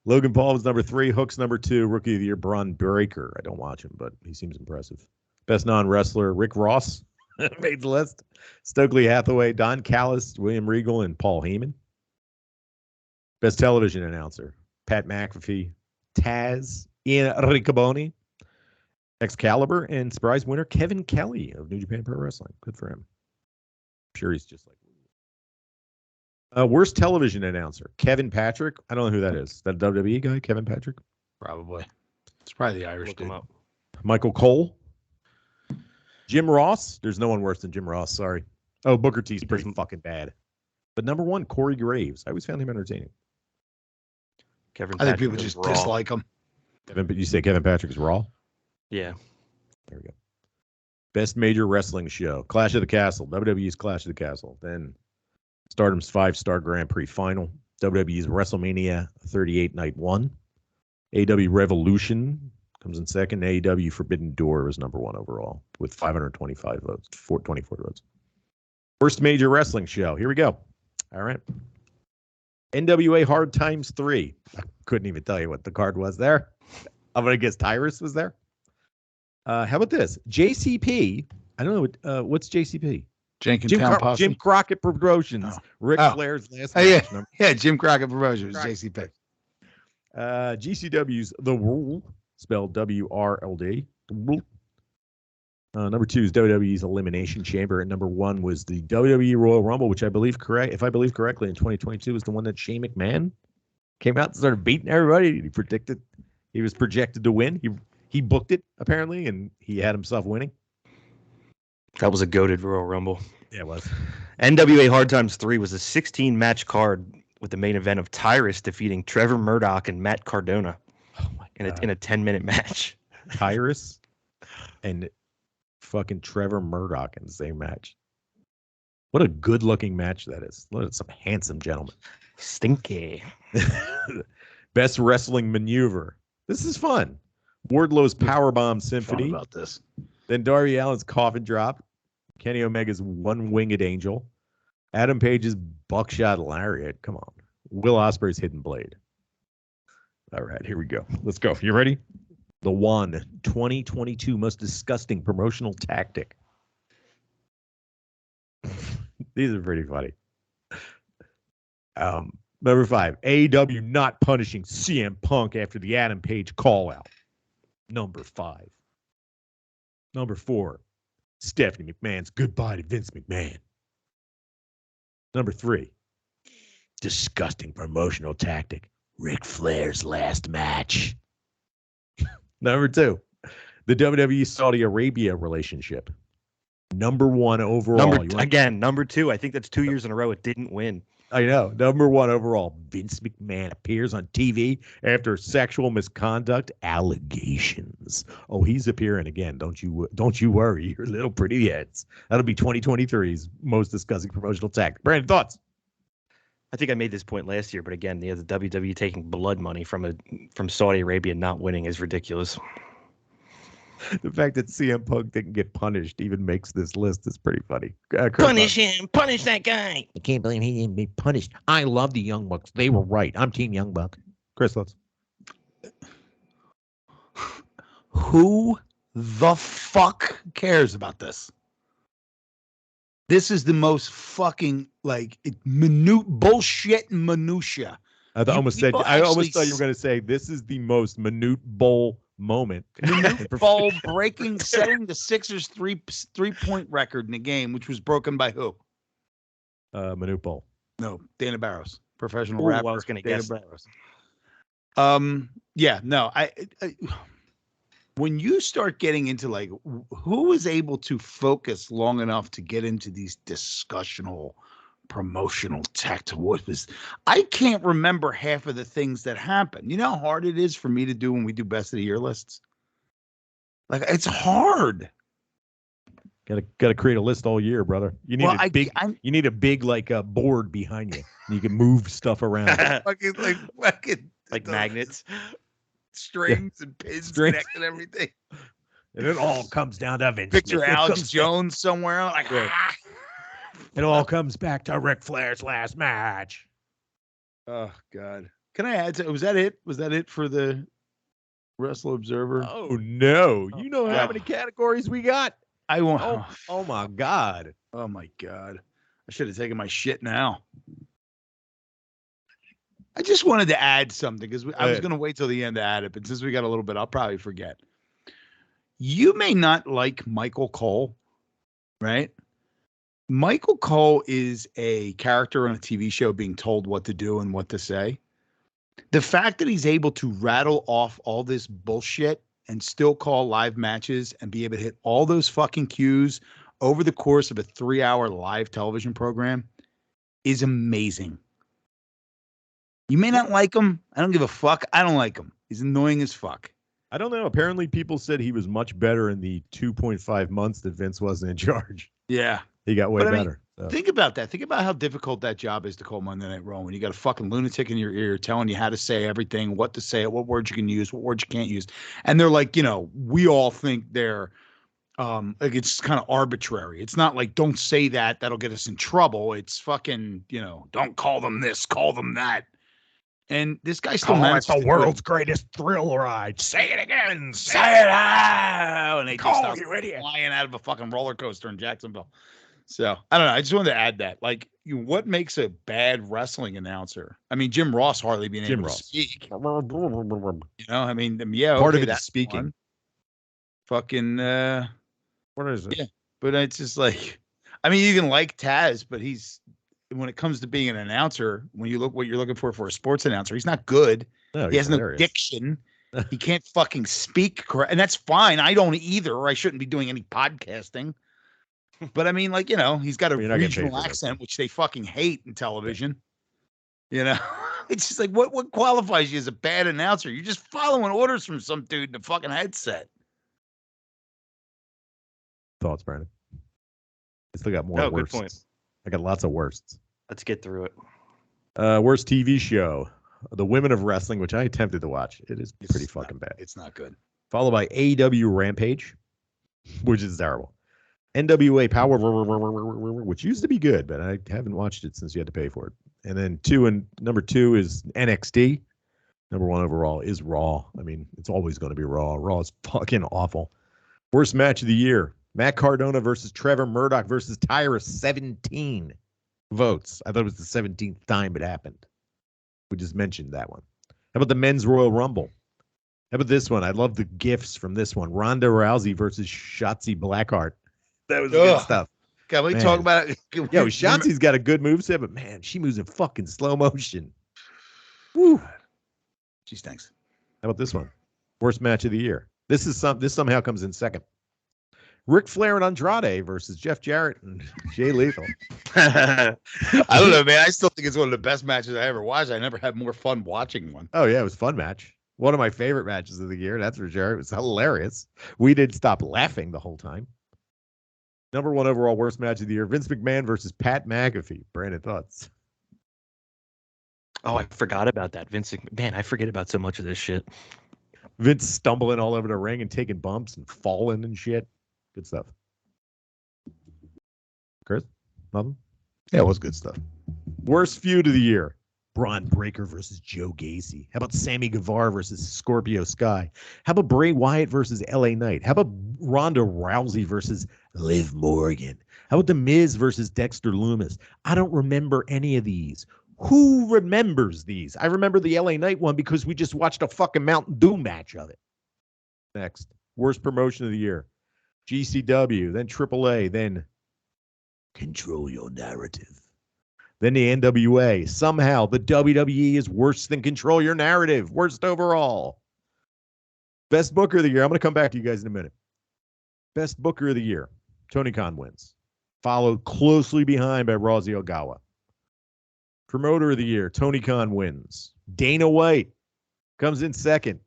Logan Paul was number 3. Hook's number 2. Rookie of the year, Braun Breaker. I don't watch him, but he seems impressive. Best non-wrestler, Rick Ross made the list. Stokely Hathaway, Don Callis, William Regal, and Paul Heyman. Best television announcer, Pat McAfee, Taz, Ian Riccoboni, Excalibur, and surprise winner, Kevin Kelly of New Japan Pro Wrestling. Good for him. sure he's just like. Worst television announcer, Kevin Patrick. I don't know who that is. That WWE guy, Kevin Patrick? Probably. It's probably the Irish Look dude. him up. Michael Cole. Jim Ross. There's no one worse than Jim Ross. Sorry. Oh, Booker T's pretty fucking bad. But number one, Corey Graves. I always found him entertaining. I think people just dislike him. But you say Kevin Patrick is raw? Yeah. There we go. Best major wrestling show. Clash of the Castle. WWE's Clash of the Castle. Then Stardom's 5-star Grand Prix final. WWE's WrestleMania 38 Night 1. AEW Revolution comes in second. AEW Forbidden Door was number one overall with 525 votes, 424 votes. Worst major wrestling show. Here we go. All right. NWA Hard Times 3. I couldn't even tell you what the card was there. I'm going to guess Tyrus was there. How about this? JCP. I don't know. What's JCP? Jim Crockett Promotions. Oh. Ric Flair's last match. Yeah, Jim Crockett Promotions. JCP. GCW's The World, spelled WRLD. Number 2 is WWE's Elimination Chamber, and number 1 was the WWE Royal Rumble, which I believe if I believe correctly, in 2022 was the one that Shane McMahon came out and started beating everybody. He was projected to win. He booked it apparently, and he had himself winning. That was a goated Royal Rumble. Yeah, it was. NWA Hard Times 3 was a 16-match card with the main event of Tyrus defeating Trevor Murdoch and Matt Cardona in a 10-minute match. Tyrus and fucking Trevor Murdoch in the same match. What a good-looking match that is. Look at some handsome gentlemen. Stinky. Best wrestling maneuver. This is fun. Wardlow's Powerbomb Symphony. Fun about this. Then Darby Allin's Coffin Drop. Kenny Omega's One-Winged Angel. Adam Page's Buckshot Lariat. Come on. Will Ospreay's Hidden Blade. All right, here we go. Let's go. You ready? The 2022 most disgusting promotional tactic. These are pretty funny. Number 5, AEW not punishing CM Punk after the Adam Page call-out. Number 5. Number 4, Stephanie McMahon's goodbye to Vince McMahon. Number 3, disgusting promotional tactic. Ric Flair's last match. Number 2, the WWE Saudi Arabia relationship. Number 1 overall. Number 2. I think that's 2 years in a row it didn't win. I know. Number 1 overall. Vince McMahon appears on TV after sexual misconduct allegations. Oh, he's appearing again. Don't you worry, your little pretty heads. That'll be 2023's most disgusting promotional tactic. Brandon, thoughts? I think I made this point last year, but again, the WWE taking blood money from Saudi Arabia not winning is ridiculous. The fact that CM Punk didn't get punished even makes this list is pretty funny. Punish him. Punish that guy. I can't believe he didn't be punished. I love the Young Bucks. They were right. I'm Team Young Buck. Chris, thoughts? Who the fuck cares about this? This is the most fucking bullshit minutia. I almost thought you were going to say this is the most minute bowl moment. Minute bowl setting the Sixers three-point record in the game, which was broken by who? Minute bowl. No, Dana Barros, professional rapper. I was going to guess Barros. Yeah, no, I when you start getting into who is able to focus long enough to get into these discussional promotional tactics, I can't remember half of the things that happen. You know how hard it is for me to do when we do best of the year lists? It's hard. Gotta create a list all year, brother. You need a big board behind you. And you can move stuff around. like magnets. Strings and pins connecting everything. And it all comes down to Vince. Picture Alex Jones somewhere. It all comes back to Ric Flair's last match. Oh, God. Can I add was that it? Was that it for the Wrestle Observer? Oh, no. You know how many categories we got? I won't. Oh, my God. Oh, my God. I should have taken my shit now. I just wanted to add something because I was going to wait till the end to add it, but since we got a little bit, I'll probably forget. You may not like Michael Cole, right? Michael Cole is a character on a TV show being told what to do and what to say. The fact that he's able to rattle off all this bullshit and still call live matches and be able to hit all those fucking cues over the course of a 3-hour live television program is amazing. You may not like him. I don't give a fuck. I don't like him. He's annoying as fuck. I don't know. Apparently, people said he was much better in the 2.5 months that Vince wasn't in charge. Yeah. He got way better. So. Think about that. Think about how difficult that job is to call Monday Night Raw when you got a fucking lunatic in your ear telling you how to say everything, what to say, what words you can use, what words you can't use. And they're like, we all think they're like it's kind of arbitrary. It's not like don't say that, that'll get us in trouble. It's fucking, don't call them this, call them that. And this guy still managed the world's greatest thrill ride. Say it again. Say it out. And they call just you idiot. Flying out of a fucking roller coaster in Jacksonville. So I don't know. I just wanted to add that. Like, what makes a bad wrestling announcer? I mean, Jim Ross hardly being able to speak. Part of it is speaking. One. Fucking. What is it? Yeah, but it's just like, I mean, you can like Taz, but when it comes to being an announcer, when you look what you're looking for a sports announcer, he's not good. No, he has no diction. He can't fucking speak correct, and that's fine. I don't either. Or I shouldn't be doing any podcasting. But I mean, like, he's got a regional accent, which they fucking hate in television. It's just like, what qualifies you as a bad announcer? You're just following orders from some dude in a fucking headset. Thoughts, Brandon? I still got more worsts. Good point. I got lots of worsts. Let's get through it. Worst TV show, The Women of Wrestling, which I attempted to watch. It's pretty fucking bad. It's not good. Followed by AEW Rampage, which is terrible. NWA Power, which used to be good, but I haven't watched it since you had to pay for it. And then number 2 is NXT. Number 1 overall is Raw. I mean, it's always going to be Raw. Raw is fucking awful. Worst match of the year, Matt Cardona versus Trevor Murdoch versus Tyrus, 17 votes. I thought it was the 17th time it happened. We just mentioned that one. How about the Men's Royal Rumble? How about this one? I love the gifs from this one. Ronda Rousey versus Shotzi Blackheart. That was good stuff. Can we talk about it? Yo, Shotzi's got a good moveset, but man, she moves in fucking slow motion. Woo. She stinks. How about this one? Worst match of the year. This somehow comes in second. Ric Flair and Andrade versus Jeff Jarrett and Jay Lethal. I don't know, man. I still think it's one of the best matches I ever watched. I never had more fun watching one. Oh, yeah, it was a fun match. One of my favorite matches of the year, that's for sure. It was hilarious. We didn't stop laughing the whole time. Number 1 overall worst match of the year, Vince McMahon versus Pat McAfee. Brandon, thoughts? Oh, I forgot about that. Vince McMahon, I forget about so much of this shit. Vince stumbling all over the ring and taking bumps and falling and shit. Good stuff. Chris? Nothing? Yeah, it was good stuff. Worst feud of the year. Braun Breaker versus Joe Gacy. How about Sammy Guevara versus Scorpio Sky? How about Bray Wyatt versus LA Knight? How about Ronda Rousey versus Liv Morgan? How about The Miz versus Dexter Lumis? I don't remember any of these. Who remembers these? I remember the LA Knight one because we just watched a fucking Mountain Dew match of it. Next. Worst promotion of the year. GCW, then AAA, then Control Your Narrative. Then the NWA. Somehow the WWE is worse than Control Your Narrative. Worst overall. Best Booker of the year. I'm going to come back to you guys in a minute. Best Booker of the year. Tony Khan wins. Followed closely behind by Rosie Ogawa. Promoter of the year. Tony Khan wins. Dana White comes in second.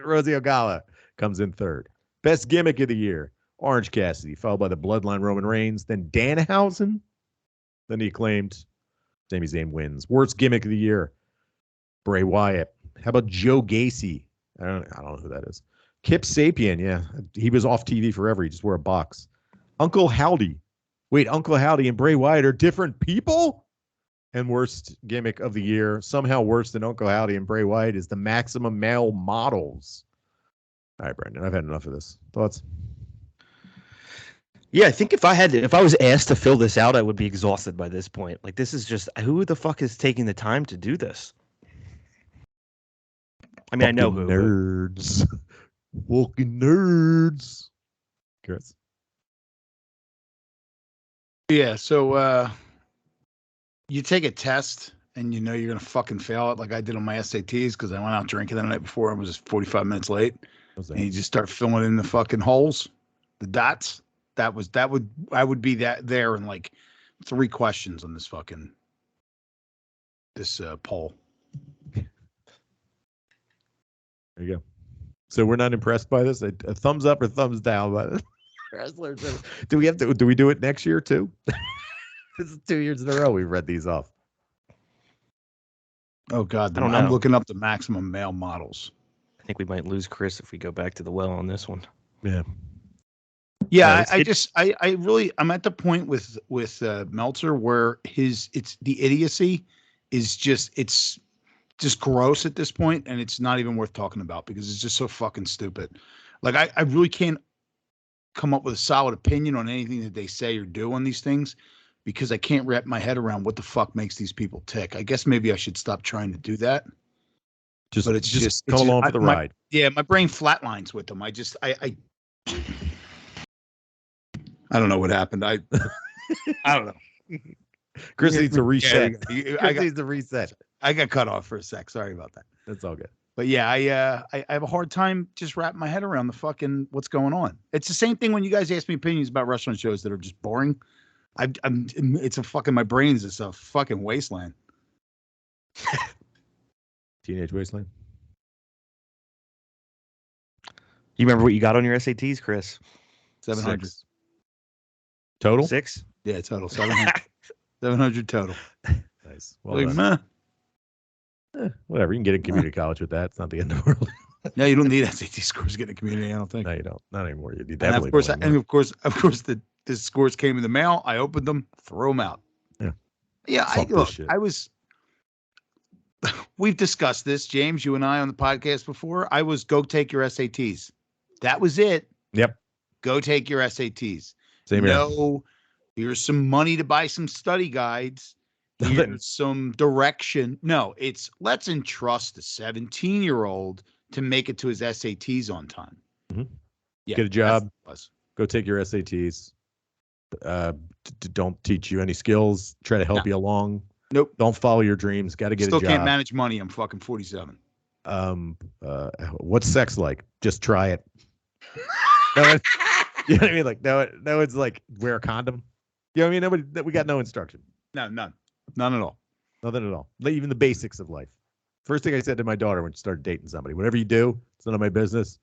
Rosie Ogawa comes in third. Best gimmick of the year. Orange Cassidy, followed by the Bloodline Roman Reigns. Then Danhausen. Then the Acclaimed. Sami Zayn wins. Worst gimmick of the year. Bray Wyatt. How about Joe Gacy? I don't know who that is. Kip Sapien, yeah. He was off TV forever. He just wore a box. Uncle Howdy. Wait, Uncle Howdy and Bray Wyatt are different people? And worst gimmick of the year, somehow worse than Uncle Howdy and Bray Wyatt, is the Maximum Male Models. All right, Brandon, I've had enough of this. Thoughts? Yeah, I think if I was asked to fill this out, I would be exhausted by this point. Like, this is just, who the fuck is taking the time to do this? I mean, I know who. Nerds. Fucking nerds. Chris? Yeah. So you take a test and you know you're gonna fucking fail it, like I did on my SATs because I went out drinking the night before. I was just 45 minutes late, and you just start filling in the fucking holes, the dots. I would be that there in like 3 questions on this poll. There you go. So we're not impressed by this. A thumbs up or thumbs down by this. Wrestlers. Do we do it next year too? This is 2 years in a row we've read these off. Oh God, I'm looking up the maximum male models. I think we might lose Chris if we go back to the well on this one. Yeah. Yeah, I'm at the point with Meltzer where the idiocy is just gross at this point, and it's not even worth talking about because it's just so fucking stupid. Like I really can't come up with a solid opinion on anything that they say or do on these things because I can't wrap my head around what the fuck makes these people tick. I guess maybe I should stop trying to do that. But it's just come along for the ride. My brain flatlines with them. I don't know what happened. I don't know. Chris needs a reset. Needs a reset. I got cut off for a sec. Sorry about that. That's all good. But yeah, I have a hard time just wrapping my head around the fucking what's going on. It's the same thing when you guys ask me opinions about wrestling shows that are just boring. My brain's just a fucking wasteland. Teenage wasteland. You remember what you got on your SATs, Chris? 700. 6. Total? 6? Yeah, total 700. 700 total. Nice. Well done. Whatever. You can get in community college with that. It's not the end of the world. No, you don't need SAT scores to get in community. I don't think. No, you don't. Not anymore. You and of course, the scores came in the mail. I opened them, threw them out. Yeah. Yeah. We've discussed this, James, you and I on the podcast before. I was go take your SATs. That was it. Yep. Go take your SATs. Same here. No, here's some money to buy some study guides. Here's some direction. No, it's let's entrust the 17-year-old to make it to his SATs on time. Mm-hmm. Yeah, get a job. Go take your SATs. Don't teach you any skills. Try to help you along. Nope. Don't follow your dreams. Got to get a job. Still can't manage money. I'm fucking 47. What's sex like? Just try it. You know what I mean? Like no one's like wear a condom. You know what I mean? We got no instruction. No, none at all. Nothing at all. Even the basics of life. First thing I said to my daughter when she started dating somebody, whatever you do, it's none of my business.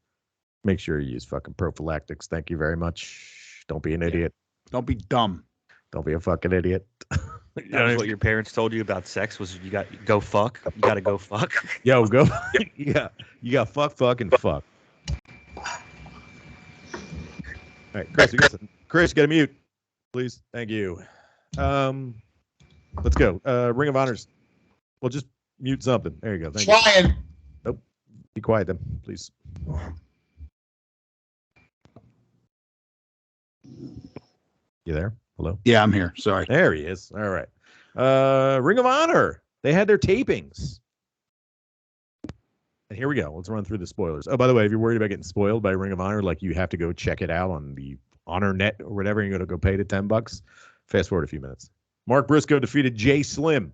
Make sure you use fucking prophylactics. Thank you very much. Don't be an idiot. Don't be dumb. Don't be a fucking idiot. That was what your parents told you about sex was you got go fuck. You got to go fuck. Yo, go. Yeah. You got fuck and fuck. All right, Chris, get a mute, please. Thank you. Let's go. Ring of Honors. Well, just mute something. There you go. Thank you. Nope. Be quiet then, please. You there? Hello? Yeah, I'm here. Sorry. There he is. All right. Ring of Honor. They had their tapings. And here we go. Let's run through the spoilers. Oh, by the way, if you're worried about getting spoiled by Ring of Honor, like you have to go check it out on the Honor Net or whatever, and you're going to go pay the $10. Fast forward a few minutes. Mark Briscoe defeated Jay Slim.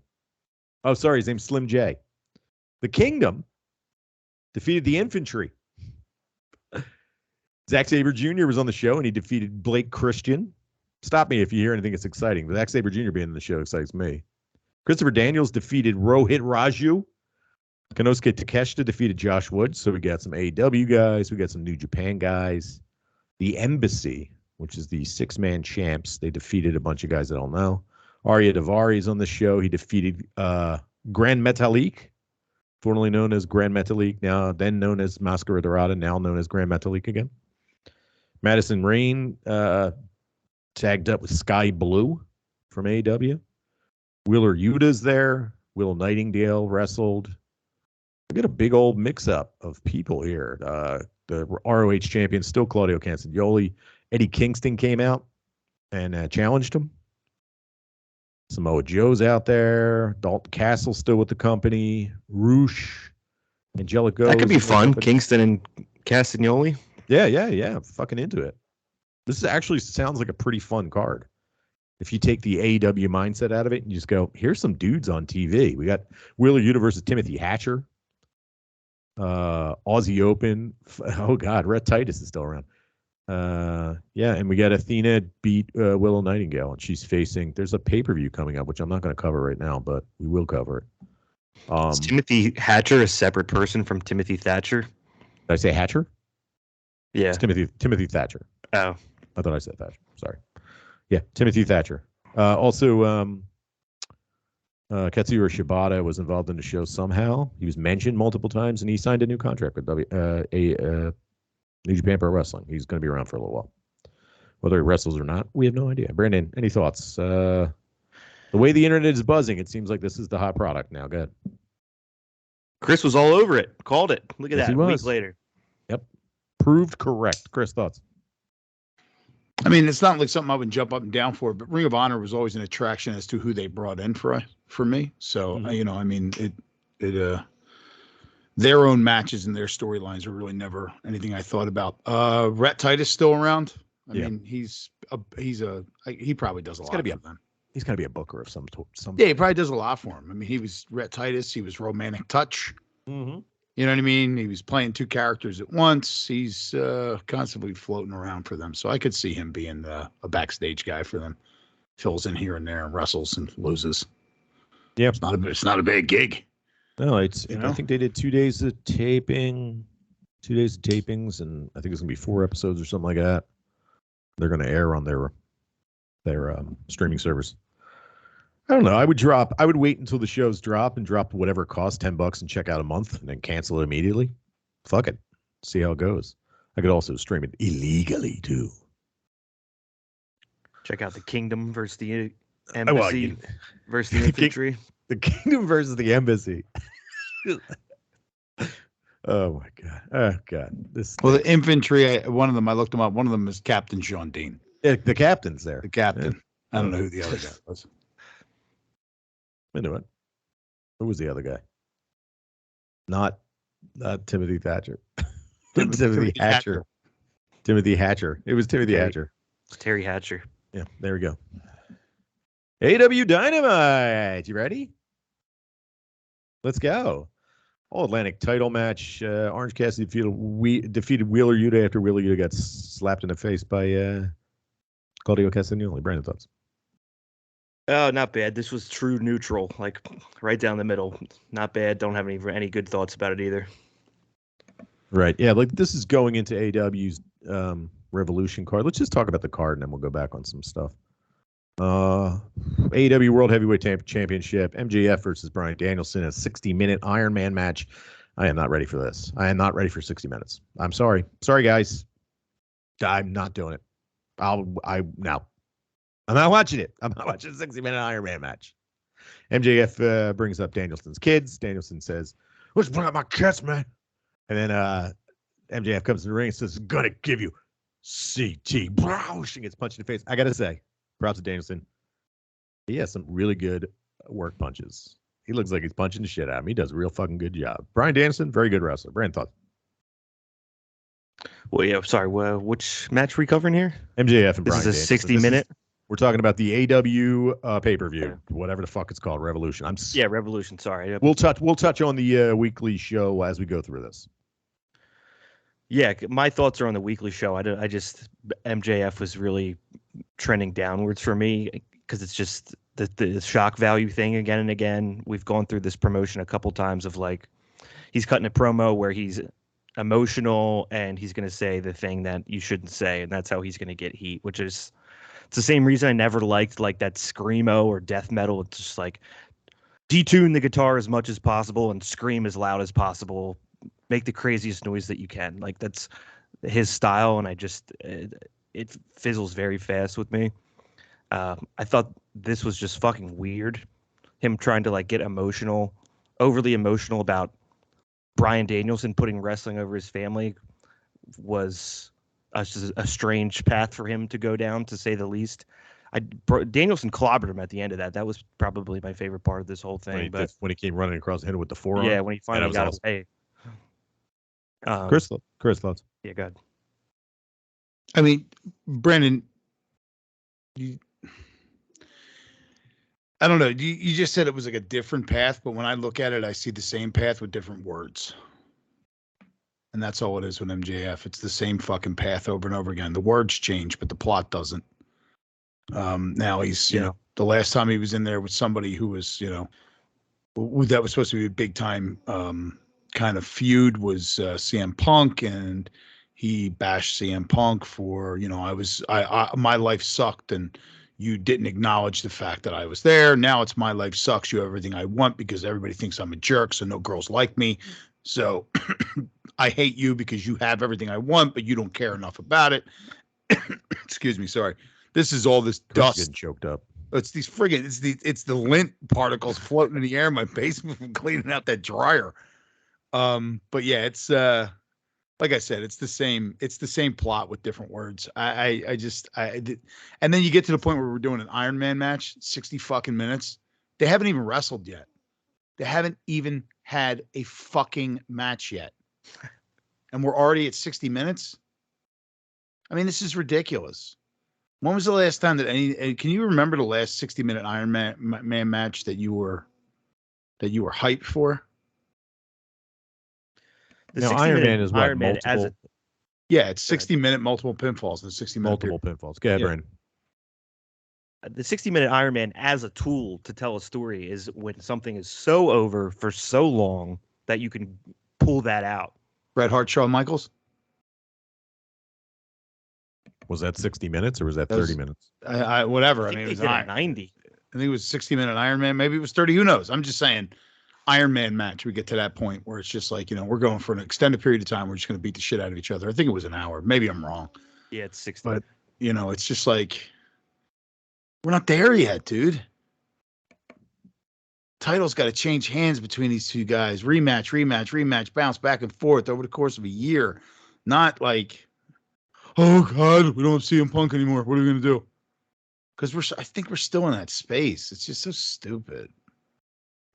Oh, sorry. His name's Slim J. The Kingdom defeated the Infantry. Zack Sabre Jr. was on the show, and he defeated Blake Christian. Stop me if you hear anything that's exciting. But Zack Sabre Jr. being in the show excites me. Christopher Daniels defeated Rohit Raju. Konosuke Takeshita defeated Josh Woods. So we got some AEW guys. We got some New Japan guys. The Embassy, which is the 6-man champs, they defeated a bunch of guys I don't know. Arya Davari is on the show. He defeated Grand Metalik, formerly known as Grand Metalik, then known as Mascara Dorada, now known as Grand Metalik again. Madison Rain tagged up with Sky Blue from AEW. Wheeler Yuta's there. Will Nightingale wrestled. We got a big old mix-up of people here. The ROH champion, still Claudio Castagnoli. Eddie Kingston came out and challenged him. Samoa Joe's out there. Dalton Castle still with the company. Roosh. Angelico. That could be fun. Kingston and Castagnoli. Yeah. Fucking into it. This actually sounds like a pretty fun card. If you take the AEW mindset out of it and you just go, here's some dudes on TV. We got Wheeler Yuta versus Timothy Hatcher. Aussie Open. Oh, God. Rhett Titus is still around. Yeah, and we got Athena beat Willow Nightingale, and she's facing. There's a pay-per-view coming up, which I'm not going to cover right now, but we will cover it. Is Timothy Hatcher a separate person from Timothy Thatcher? Did I say Hatcher? Yeah. It's Timothy Thatcher. Oh. I thought I said Thatcher. Sorry. Yeah, Timothy Thatcher. Also, Katsuyori Shibata was involved in the show somehow. He was mentioned multiple times, and he signed a new contract with New Japan Pro Wrestling. He's going to be around for a little while. Whether he wrestles or not, we have no idea. Brandon, any thoughts? The way the internet is buzzing, it seems like this is the hot product now. Go ahead. Chris was all over it. Called it. Look at Yes, that. he A week was. later. Yep. Proved correct. Chris, thoughts? I mean, it's not like something I would jump up and down for, but Ring of Honor was always an attraction as to who they brought in for me. So, I mean, their own matches and their storylines are really never anything I thought about. Rhett Titus still around. I mean, he probably does a lot for them. He's got to be a booker of some. Yeah, he probably does a lot for him. I mean, he was Rhett Titus. He was Romantic Touch. Mm-hmm. You know what I mean? He was playing two characters at once. He's constantly floating around for them. So I could see him being a backstage guy for them. Fills in here and there and wrestles and loses. Yeah, it's not a big gig. No, I think they did 2 days of taping, 2 days of tapings, and I think it's gonna be 4 episodes or something like that. They're gonna air on their streaming service. I don't know. I would wait until the shows drop and drop whatever it costs, $10 and check out a month and then cancel it immediately. Fuck it. See how it goes. I could also stream it illegally too. Check out the Kingdom versus the Embassy versus the Infantry. The Kingdom versus the Embassy. Oh my God. Oh God. The Infantry, one of them, I looked them up. One of them is Captain Sean Dean. Yeah, the captain's there. The captain. Yeah. I don't know who the other guy was. I knew it. Who was the other guy? Not Timothy Thatcher. Timothy Hatcher. Timothy Hatcher. It was Timothy Hatcher. It's Terry Hatcher. Yeah, there we go. AEW Dynamite. You ready? Let's go. All Atlantic title match. Orange Cassidy defeated Wheeler Yuta after Wheeler Yuta got slapped in the face by Claudio Castagnoli. Brandon, thoughts? Oh, not bad. This was true neutral, like right down the middle. Not bad. Don't have any good thoughts about it either. Right. Yeah, like this is going into AEW's Revolution card. Let's just talk about the card and then we'll go back on some stuff. AEW World Heavyweight Championship, MJF versus Bryan Danielson, a 60-minute Iron Man match. I am not ready for this. I am not ready for 60 minutes. I'm sorry. Sorry, guys. I'm not doing it. No. I'm not watching it. I'm not watching a 60-minute Iron Man match. MJF brings up Danielson's kids. Danielson says, "Let's bring up my kids, man." And then MJF comes to the ring and says, "Gonna give you CT." She gets punched in the face. I gotta say, props to Danielson. He has some really good work punches. He looks like he's punching the shit out of him. He does a real fucking good job. Bryan Danielson, very good wrestler. Brandon, thoughts? Well, yeah, sorry. Which match are we covering here? MJF and Bryan Danielson. This is a 60-minute? We're talking about the AEW pay-per-view, whatever the fuck it's called, Revolution. Revolution. Sorry. We'll touch on the weekly show as we go through this. Yeah, my thoughts are on the weekly show. I just MJF was really trending downwards for me because it's just the shock value thing again and again. We've gone through this promotion a couple times of like he's cutting a promo where he's emotional and he's going to say the thing that you shouldn't say, and that's how he's going to get heat, which is it's the same reason I never liked like that screamo or death metal. It's just like detune the guitar as much as possible and scream as loud as possible. Make the craziest noise that you can. Like that's his style, and it fizzles very fast with me. I thought this was just fucking weird. Him trying to like get overly emotional about Bryan Danielson putting wrestling over his family was a strange path for him to go down, to say the least. Danielson clobbered him at the end of that. That was probably my favorite part of this whole thing. When he came running across the head with the forearm. Yeah, when he finally got away. Chris thoughts? Yeah, go ahead. I mean, Brandon, I don't know. You just said it was like a different path, but when I look at it, I see the same path with different words. And that's all it is with MJF. It's the same fucking path over and over again. The words change, but the plot doesn't. Now he's, you know, the last time he was in there with somebody who was, you know, that was supposed to be a big time kind of feud was CM Punk, and he bashed CM Punk for, you know, my life sucked and you didn't acknowledge the fact that I was there. Now it's my life sucks. You have everything I want because everybody thinks I'm a jerk, so no girls like me. So I hate you because you have everything I want, but you don't care enough about it. Excuse me, sorry. This is all this dust getting choked up. It's these friggin' it's the lint particles floating in the air in my basement from cleaning out that dryer. But yeah, it's like I said, it's the same plot with different words. And then you get to the point where we're doing an Iron Man match, 60 fucking minutes. They haven't even wrestled yet. They haven't even had a fucking match yet. And we're already at 60 minutes. I mean, this is ridiculous. When was the last time that can you remember the last 60-minute Iron Man match that you were hyped for? Now, Iron Man is what? Iron Man it's 60-minute multiple pinfalls and 60-minute multiple pinfalls. Go ahead, Brandon. The 60-minute Iron Man as a tool to tell a story is when something is so over for so long that you can pull that out. Bret Hart, Shawn Michaels? Was that 60 minutes or was that 30 minutes? Whatever. I mean, it was 90. I think it was 60-minute Iron Man. Maybe it was 30. Who knows? I'm just saying, Iron Man match. We get to that point where it's just like, you know, we're going for an extended period of time. We're just going to beat the shit out of each other. I think it was an hour. Maybe I'm wrong. Yeah, it's 60. But, you know, it's just like, we're not there yet, dude. Title's got to change hands between these two guys. Rematch, bounce back and forth over the course of a year. Not like, oh God, we don't have CM Punk anymore. What are we gonna do? Because I think we're still in that space. It's just so stupid.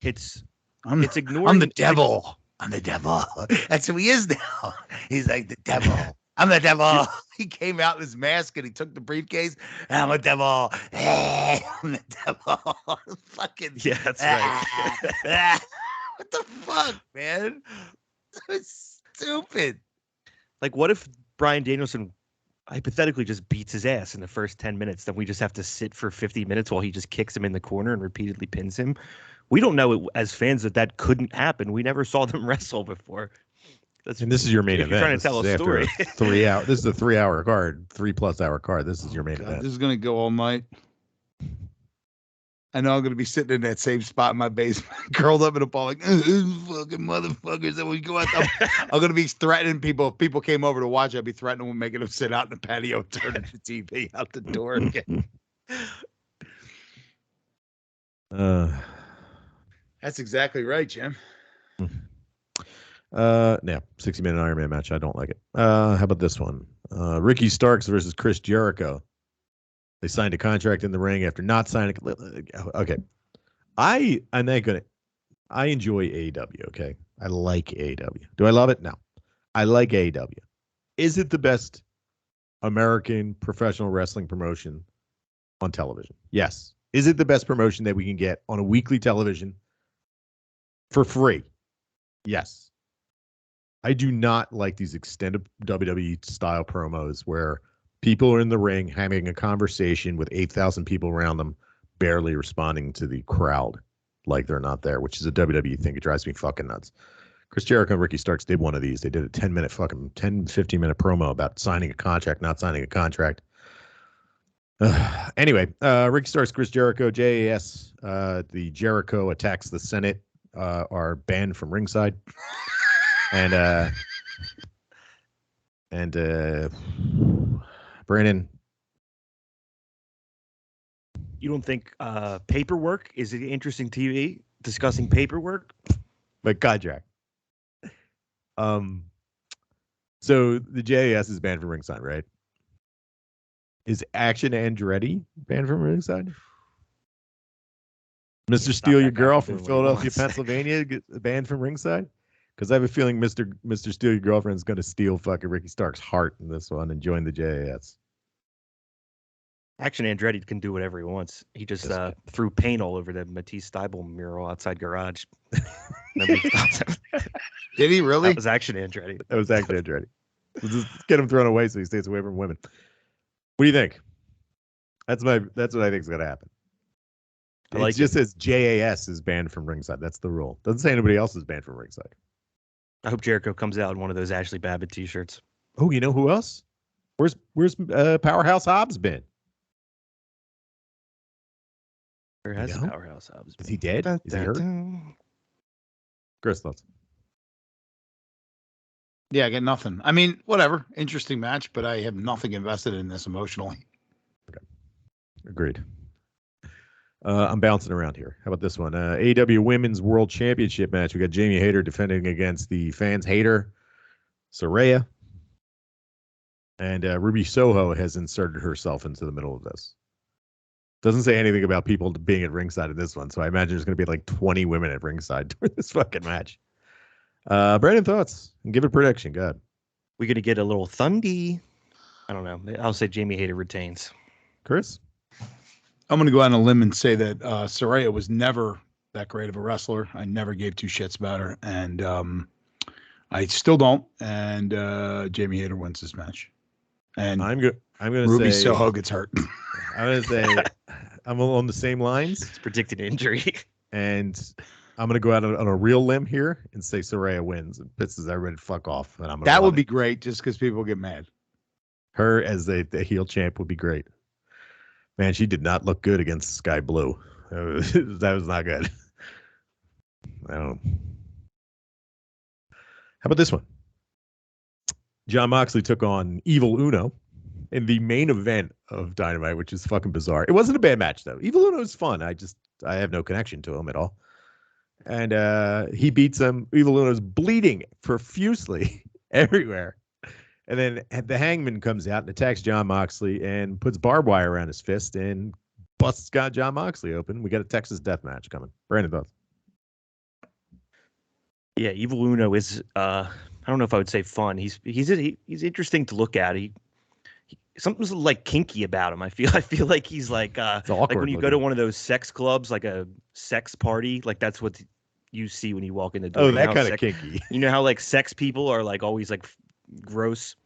It's ignoring. I'm the devil. I'm the devil. That's who he is now. He's like the devil. I'm the devil. He came out in his mask and he took the briefcase. I'm a devil. I'm the devil. Fucking yeah, that's right. What the fuck, man? It's stupid. Like, what if Bryan Danielson hypothetically just beats his ass in the first 10 minutes? Then we just have to sit for 50 minutes while he just kicks him in the corner and repeatedly pins him. We don't know as fans that couldn't happen. We never saw them wrestle before. And this is your main event. You're trying to tell a story. 3 hour. This is a 3 hour card, 3+ hour card. This is your main event. This is gonna go all night. I know I'm gonna be sitting in that same spot in my basement, curled up in a ball, like fucking motherfuckers. And we go out. I'm gonna be threatening people. If people came over to watch, I'd be threatening them, making them sit out in the patio, turning the TV out the door again. That's exactly right, Jim. Yeah, 60-minute Iron Man match. I don't like it. How about this one? Ricky Starks versus Chris Jericho. They signed a contract in the ring after not signing. Okay, I enjoy AEW. Okay, I like AEW. Do I love it? No, I like AEW. Is it the best American professional wrestling promotion on television? Yes. Is it the best promotion that we can get on a weekly television for free? Yes. I do not like these extended WWE style promos where people are in the ring having a conversation with 8,000 people around them, barely responding to the crowd like they're not there, which is a WWE thing. It drives me fucking nuts. Chris Jericho and Ricky Starks did one of these. They did a 15-minute promo about signing a contract, not signing a contract. Anyway, Ricky Starks, Chris Jericho, JAS, the Jericho attacks the Senate are banned from ringside. And Brandon, you don't think paperwork is an interesting TV discussing paperwork? But contract. So the JAS is banned from ringside, right? Is Action Andretti banned from ringside? Mr. Steal Your Girl from Philadelphia, Pennsylvania, banned from ringside? Because I have a feeling Mr. Steal Your Girlfriend is going to steal fucking Ricky Stark's heart in this one and join the JAS. Action Andretti can do whatever he wants. He just threw paint all over the Matisse Steibel mural outside garage. Nobody stopped him. Did he really? That was Action Andretti. That was Action Andretti. Let's just get him thrown away so he stays away from women. What do you think? That's what I think is going to happen. It just says JAS is banned from ringside. That's the rule. Doesn't say anybody else is banned from ringside. I hope Jericho comes out in one of those Ashley Babbitt t-shirts. Oh, you know who else? Where's Powerhouse Hobbs been? Where has the Powerhouse Hobbs been? Is he dead? Is he hurt? Chris, thoughts? Yeah, I get nothing. I mean, whatever. Interesting match, but I have nothing invested in this emotionally. Okay. Agreed. I'm bouncing around here. How about this one? AEW Women's World Championship match. We got Jamie Hayter defending against the fans' hater, Saraya. And Ruby Soho has inserted herself into the middle of this. Doesn't say anything about people being at ringside in this one, so I imagine there's going to be like 20 women at ringside during this fucking match. Brandon, thoughts? And give a prediction. Go ahead. We're going to get a little Thundy. I don't know. I'll say Jamie Hayter retains. Chris? I'm going to go out on a limb and say that Saraya was never that great of a wrestler. I never gave two shits about her, and I still don't. And Jamie Hayter wins this match. And I'm going to Ruby say Soho gets hurt. I'm going to say I'm along the same lines. It's predicted injury. And I'm going to go out on a real limb here and say Saraya wins and pisses everybody to fuck off. And that would be great just because people get mad. Her as the heel champ would be great. Man, she did not look good against Sky Blue. That was not good. I don't know. How about this one? Jon Moxley took on Evil Uno in the main event of Dynamite, which is fucking bizarre. It wasn't a bad match, though. Evil Uno is fun. I have no connection to him at all. And he beats him. Evil Uno's bleeding profusely everywhere. And then the Hangman comes out and attacks Jon Moxley and puts barbed wire around his fist and busts Jon Moxley open. We got a Texas death match coming. Brandon, thoughts? Yeah, Evil Uno is I don't know if I would say fun. He's interesting to look at. He something's like kinky about him. I feel like he's like when you go to one of those sex clubs, like a sex party, like that's what you see when you walk in the door. Oh, that kind of kinky. You know how like sex people are like always like gross.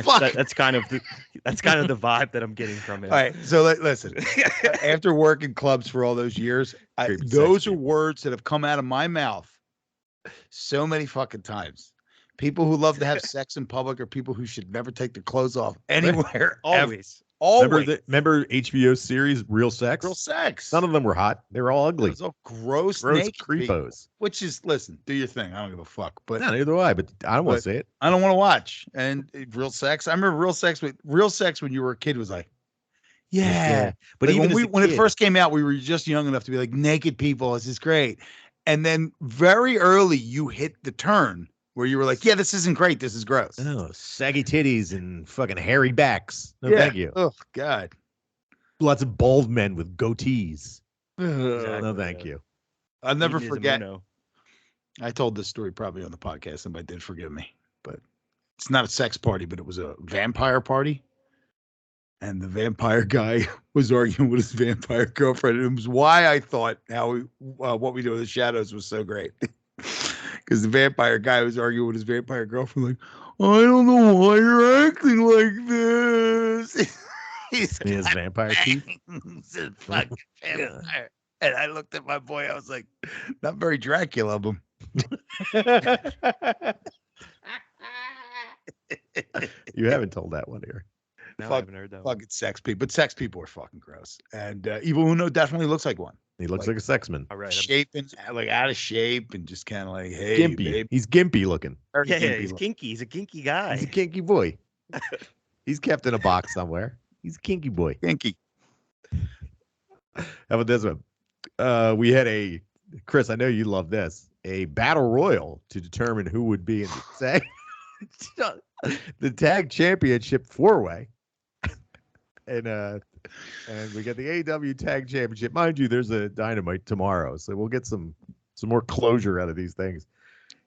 That's kind of the vibe that I'm getting from it. All right, so listen. After working clubs for all those years, those are words that have come out of my mouth so many fucking times. People who love to have sex in public are people who should never take their clothes off anywhere. Always. Remember HBO's series Real Sex? Real Sex. None of them were hot. They were all ugly. Those are gross creepos. People, which is, listen, do your thing. I don't give a fuck. But no, neither do I. But I don't want to say it. I don't want to watch. And Real Sex. I remember Real Sex when you were a kid was like, yeah. But like when it first came out, we were just young enough to be like, naked people. This is great. And then very early, you hit the turn where you were like, yeah, this isn't great. This is gross. Oh, saggy titties and fucking hairy backs. No, thank you. Oh, God. Lots of bald men with goatees. Exactly. No, thank you. I'll never forget. I told this story probably on the podcast, and I did forgive me. But it's not a sex party, but it was a vampire party. And the vampire guy was arguing with his vampire girlfriend. And it was why I thought What We Do in the Shadows was so great. Because the vampire guy was arguing with his vampire girlfriend, like, I don't know why you're acting like this. He has vampire teeth. Fucking vampire. And I looked at my boy. I was like, not very Dracula of him. You haven't told that one here. No, I haven't heard that one. Fucking sex people. But sex people are fucking gross. And Evil Uno definitely looks like one. He looks like a sexman. All right. Shaping, like out of shape and just kind of like, hey, gimpy. Babe. He's gimpy looking. Yeah, he's kinky. He's a kinky guy. He's a kinky boy. He's kept in a box somewhere. He's a kinky boy. Kinky. How about this one? We had Chris, I know you love this, a battle royal to determine who would be in the tag championship 4-way. And we get the AEW Tag Championship. Mind you, there's a Dynamite tomorrow, so we'll get some more closure out of these things.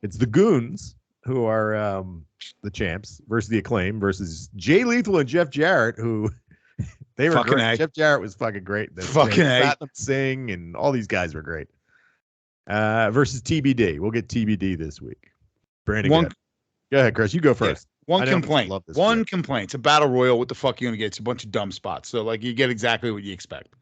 It's the Goons, who are the champs, versus the Acclaim, versus Jay Lethal and Jeff Jarrett, who They were Fucking great. A. Jeff Jarrett was fucking great. Fucking A. Satnam Singh and all these guys were great. Versus TBD. We'll get TBD this week. Brandon, go ahead, Chris. You go first. One complaint. One complaint. It's a battle royal. What the fuck are you going to get? It's a bunch of dumb spots. So, like, you get exactly what you expect.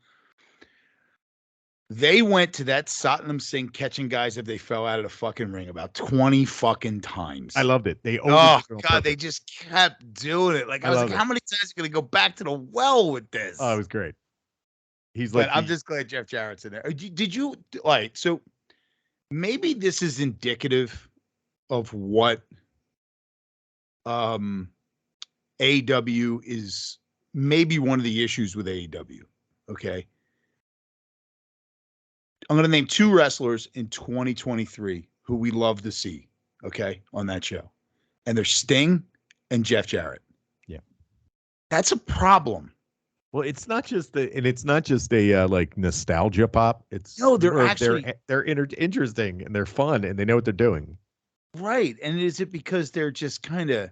They went to that Satnam Singh catching guys if they fell out of the fucking ring about 20 fucking times. I loved it. They they just kept doing it. Like, I was like, how many times are you going to go back to the well with this? Oh, it was great. I'm just glad Jeff Jarrett's in there. Did you, like, so maybe this is indicative of what AEW is, maybe one of the issues with AEW. Okay. I'm going to name 2 wrestlers in 2023 who we love to see, okay, on that show. And they're Sting and Jeff Jarrett. Yeah. That's a problem. Well, it's not just a like nostalgia pop. It's they're interesting and they're fun and they know what they're doing. Right. And is it because they're just kind of,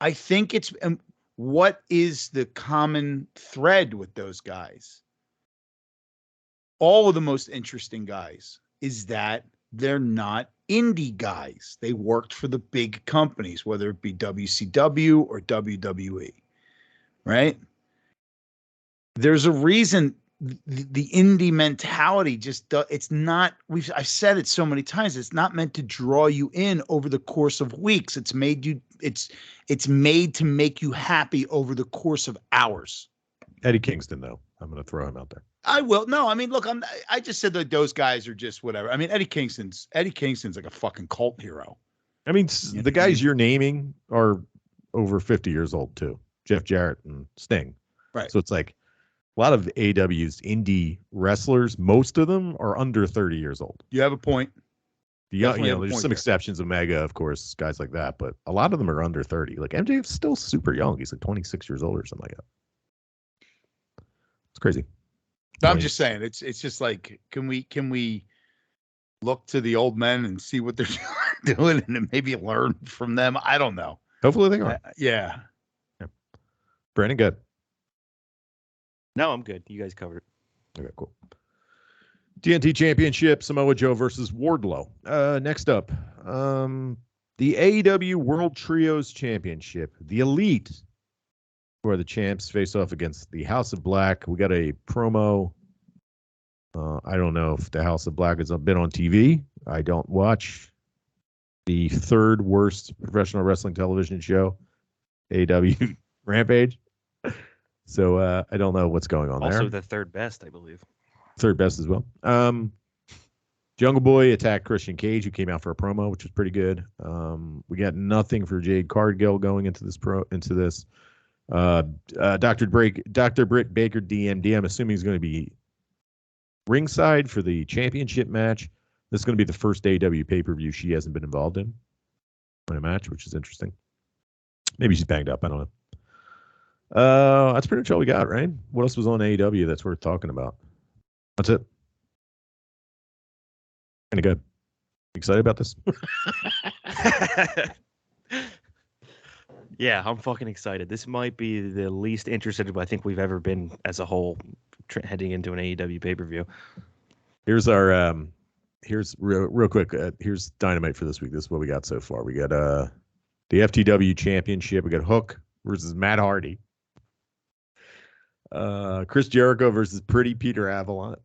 I think it's, what is the common thread with those guys? All of the most interesting guys is that they're not indie guys. They worked for the big companies, whether it be WCW or WWE, right? There's a reason the indie mentality just it's not, I've said it so many times, it's not meant to draw you in over the course of weeks. It's made to make you happy over the course of hours. Eddie Kingston, though, I'm going to throw him out there. I will. No, I mean, look, I just said that those guys are just whatever. I mean, Eddie Kingston's like a fucking cult hero. I mean, the guys you're naming are over 50 years old too. Jeff Jarrett and Sting. Right. So it's like a lot of AEW's indie wrestlers, most of them are under 30 years old. You have a point. There's some exceptions, Omega, of course, guys like that, but a lot of them are under 30. Like MJF's still super young. He's like 26 years old or something like that. It's crazy. I'm just saying, it's just like, can we look to the old men and see what they're doing and maybe learn from them? I don't know. Hopefully they are. Yeah. Brandon, good. No, I'm good. You guys covered. Okay, cool. TNT Championship, Samoa Joe versus Wardlow. Next up, the AEW World Trios Championship. The Elite, who are the champs, face off against the House of Black. We got a promo. I don't know if the House of Black has been on TV. I don't watch the 3rd worst professional wrestling television show, AEW Rampage. So I don't know what's going on there. Also the 3rd best, I believe. 3rd best as well. Jungle Boy attacked Christian Cage, who came out for a promo, which was pretty good. We got nothing for Jade Cargill going into this. Dr. Britt Baker, DMD. I'm assuming he's going to be ringside for the championship match. This is going to be the first AEW pay-per-view she hasn't been involved in a match, which is interesting. Maybe she's banged up. I don't know. That's pretty much all we got, right? What else was on AEW that's worth talking about? That's it. Kind of good. Excited about this? Yeah, I'm fucking excited. This might be the least interested I think we've ever been as a whole heading into an AEW pay-per-view. Here's our here's real quick. Here's Dynamite for this week. This is what we got so far. We got the FTW Championship. We got Hook versus Matt Hardy. Chris Jericho versus Pretty Peter Avalon.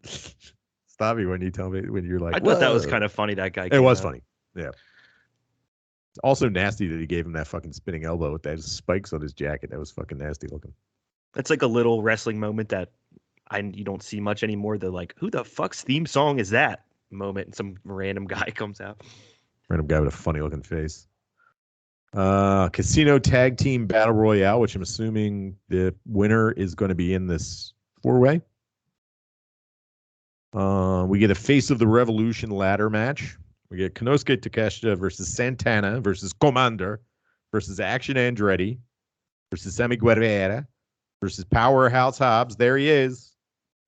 Stop me when you tell me when you're like. I thought that was kind of funny. That guy. It was funny. Yeah. It's also nasty that he gave him that fucking spinning elbow with those spikes on his jacket. That was fucking nasty looking. That's like a little wrestling moment that you don't see much anymore. The like, who the fuck's theme song is that moment? And some random guy comes out. Random guy with a funny looking face. Casino Tag Team Battle Royale, which I'm assuming the winner is going to be in this 4-way. We get a Face of the Revolution ladder match. We get Konosuke Takeshita versus Santana versus Commander versus Action Andretti versus Sammy Guevara versus Powerhouse Hobbs. There he is.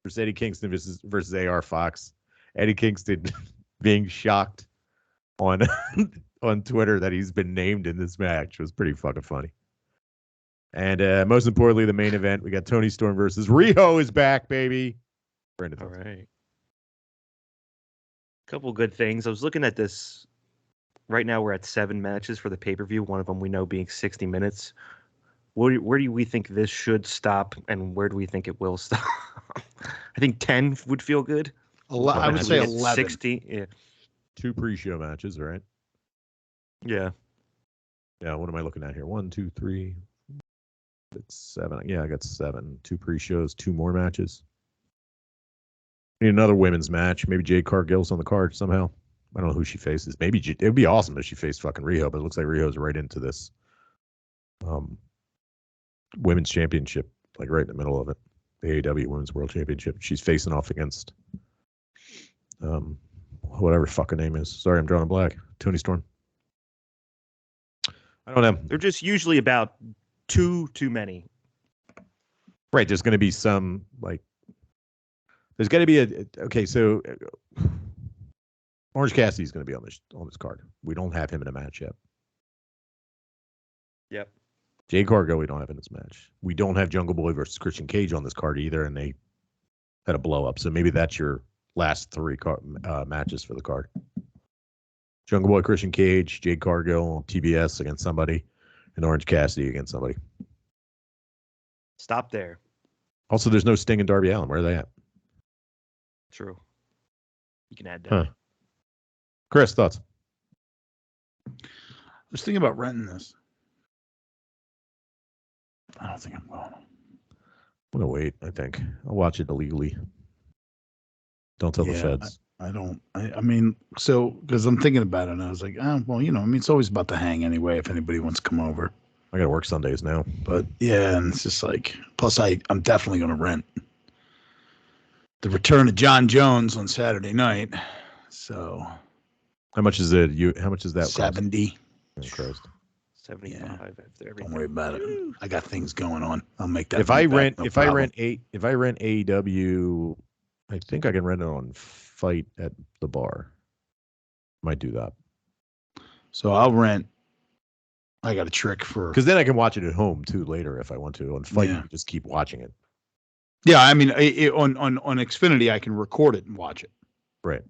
Versus Eddie Kingston versus AR Fox. Eddie Kingston being shocked on Twitter that he's been named in this match was pretty fucking funny. And most importantly, the main event, we got Tony Storm versus Riho is back, baby. Brandon. All right. Couple good things. I was looking at this. Right now, we're at 7 matches for the pay-per-view. One of them we know being 60 minutes. Where do we think this should stop, and where do we think it will stop? I think 10 would feel good. I would say 11. 60. Yeah. 2 pre-show matches, right? Yeah. Yeah, what am I looking at here? 1, 2, 3, 6, 7. Yeah, I got 7. 2 pre-shows, 2 more matches. Need another women's match. Maybe Jade Cargill's on the card somehow. I don't know who she faces. Maybe it would be awesome if she faced fucking Riho, but it looks like Riho's right into this women's championship, like right in the middle of it. The AEW Women's World Championship. She's facing off against whatever fucking name is. Sorry, I'm drawing a blank. Tony Storm. I don't know. They're just usually about 2 too many. Right. There's going to be some like. There's got to be okay. So Orange Cassidy's going to be on this card. We don't have him in a match yet. Yep. Jade Cargill, we don't have in this match. We don't have Jungle Boy versus Christian Cage on this card either, and they had a blow up. So maybe that's your last 3 matches for the card. Jungle Boy, Christian Cage, Jade Cargill, TBS against somebody, and Orange Cassidy against somebody. Stop there. Also, there's no Sting and Darby Allin. Where are they at? True. You can add that. Huh. Chris, thoughts? I was thinking about renting this. I don't think I'm going. I'm gonna wait. I think I'll watch it illegally. Don't tell the feds. I don't. I mean, so because I'm thinking about it, and I was like, well, I mean, it's always about the hang anyway. If anybody wants to come over, I gotta work Sundays now. But yeah, and it's just like. Plus, I'm definitely gonna rent the return of John Jones on Saturday night. So, how much is it? How much is that? 70. Oh, Christ. 75 after everything. Don't worry about it. I got things going on. I'll make that. If I rent AEW, I think I can rent it on Fight at the bar. Might do that. So I'll rent. I got a trick for because then I can watch it at home too later if I want to. On Fight, you can just keep watching it. Yeah, I mean, on Xfinity, I can record it and watch it. Right.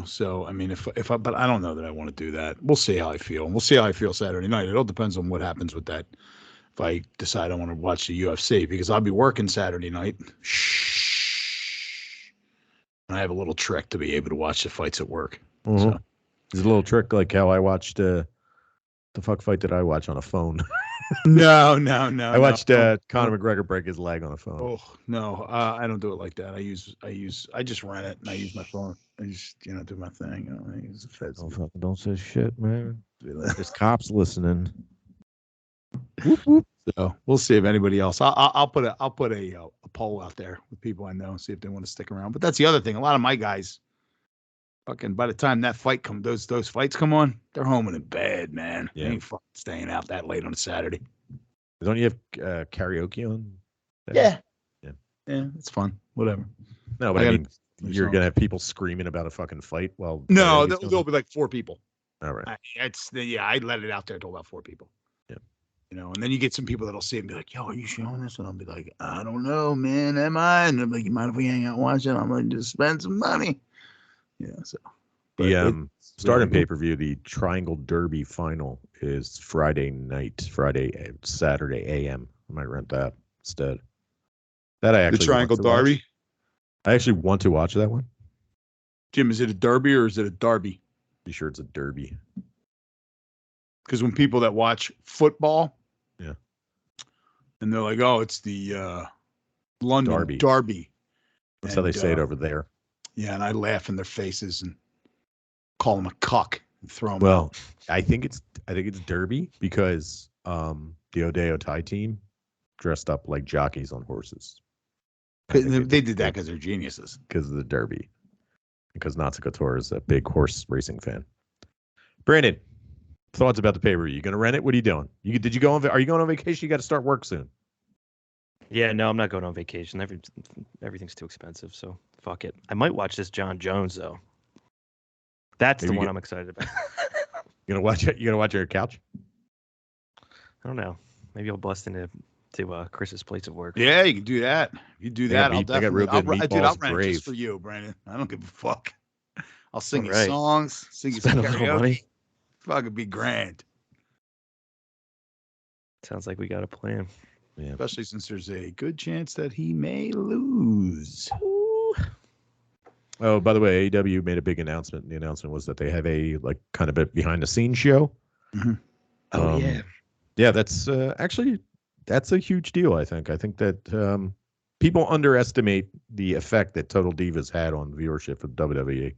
So I mean, but I don't know that I want to do that. We'll see how I feel. We'll see how I feel Saturday night. It all depends on what happens with that. If I decide I want to watch the UFC, because I'll be working Saturday night. And I have a little trick to be able to watch the fights at work. Mm-hmm. So. There's a little trick like how I watched the fuck fight that I watch on a phone. No. I watched Conor McGregor break his leg on a phone. Oh no, I don't do it like that. I just rent it and I use my phone. I just do my thing. I use the feds. Don't say shit, man. There's cops listening. Whoop, whoop. So we'll see if anybody else. I'll put a poll out there with people I know and see if they want to stick around. But that's the other thing. A lot of my guys, fucking by the time that fight those fights come on, they're home and in bed, man. Yeah. They ain't fucking staying out that late on a Saturday. Don't you have karaoke on? Yeah, it's fun. Whatever. No, but I mean, you're gonna have people screaming about a fucking fight while. No, there'll be like 4 people. All right. I let it out there to about 4 people. Yeah. And then you get some people that'll see it and be like, "Yo, are you showing this?" And I'll be like, "I don't know, man. Am I?" And I'm like, "You mind if we hang out and watch it? I'm gonna just spend some money." Yeah. So. The starting pay-per-view, the Triangle Derby final is Saturday AM. I might rent that instead. That I actually the Triangle Derby. I actually want to watch that one. Jim, is it a derby or is it a derby? Be sure it's a derby. Because when people that watch football, yeah, and they're like, "Oh, it's the London Derby." That's how they say it over there. Yeah, and I laugh in their faces and call them a cuck and throw them. Well, I think it's derby because the Odeyo Tai team dressed up like jockeys on horses. They did that because they're geniuses. Because of the derby. Because Natsuko Tora is a big horse racing fan. Brandon, thoughts about the pay-per-view? You gonna rent it? What are you doing? Are you going on vacation? You got to start work soon. Yeah, no, I'm not going on vacation. Everything's too expensive, so fuck it. I might watch this John Jones though. That's the one I'm excited about. You gonna watch it? You gonna watch it on your couch? I don't know. Maybe I'll bust into Chris's place of work. Yeah, you can do that. You do that, I'll they got definitely. real good I'll meatballs rent it brave. just for you, Brandon. I don't give a fuck. I'll sing you Alright. songs, sing you Spend some a little karaoke. money. Fucking be grand. Sounds like we got a plan. Yeah. Especially since there's a good chance that he may lose. Oh, by the way, AEW made a big announcement. The announcement was that they have a kind of a behind the scenes show. Mm-hmm. Oh yeah. Yeah, that's actually that's a huge deal. I think that people underestimate the effect that Total Divas had on viewership of WWE.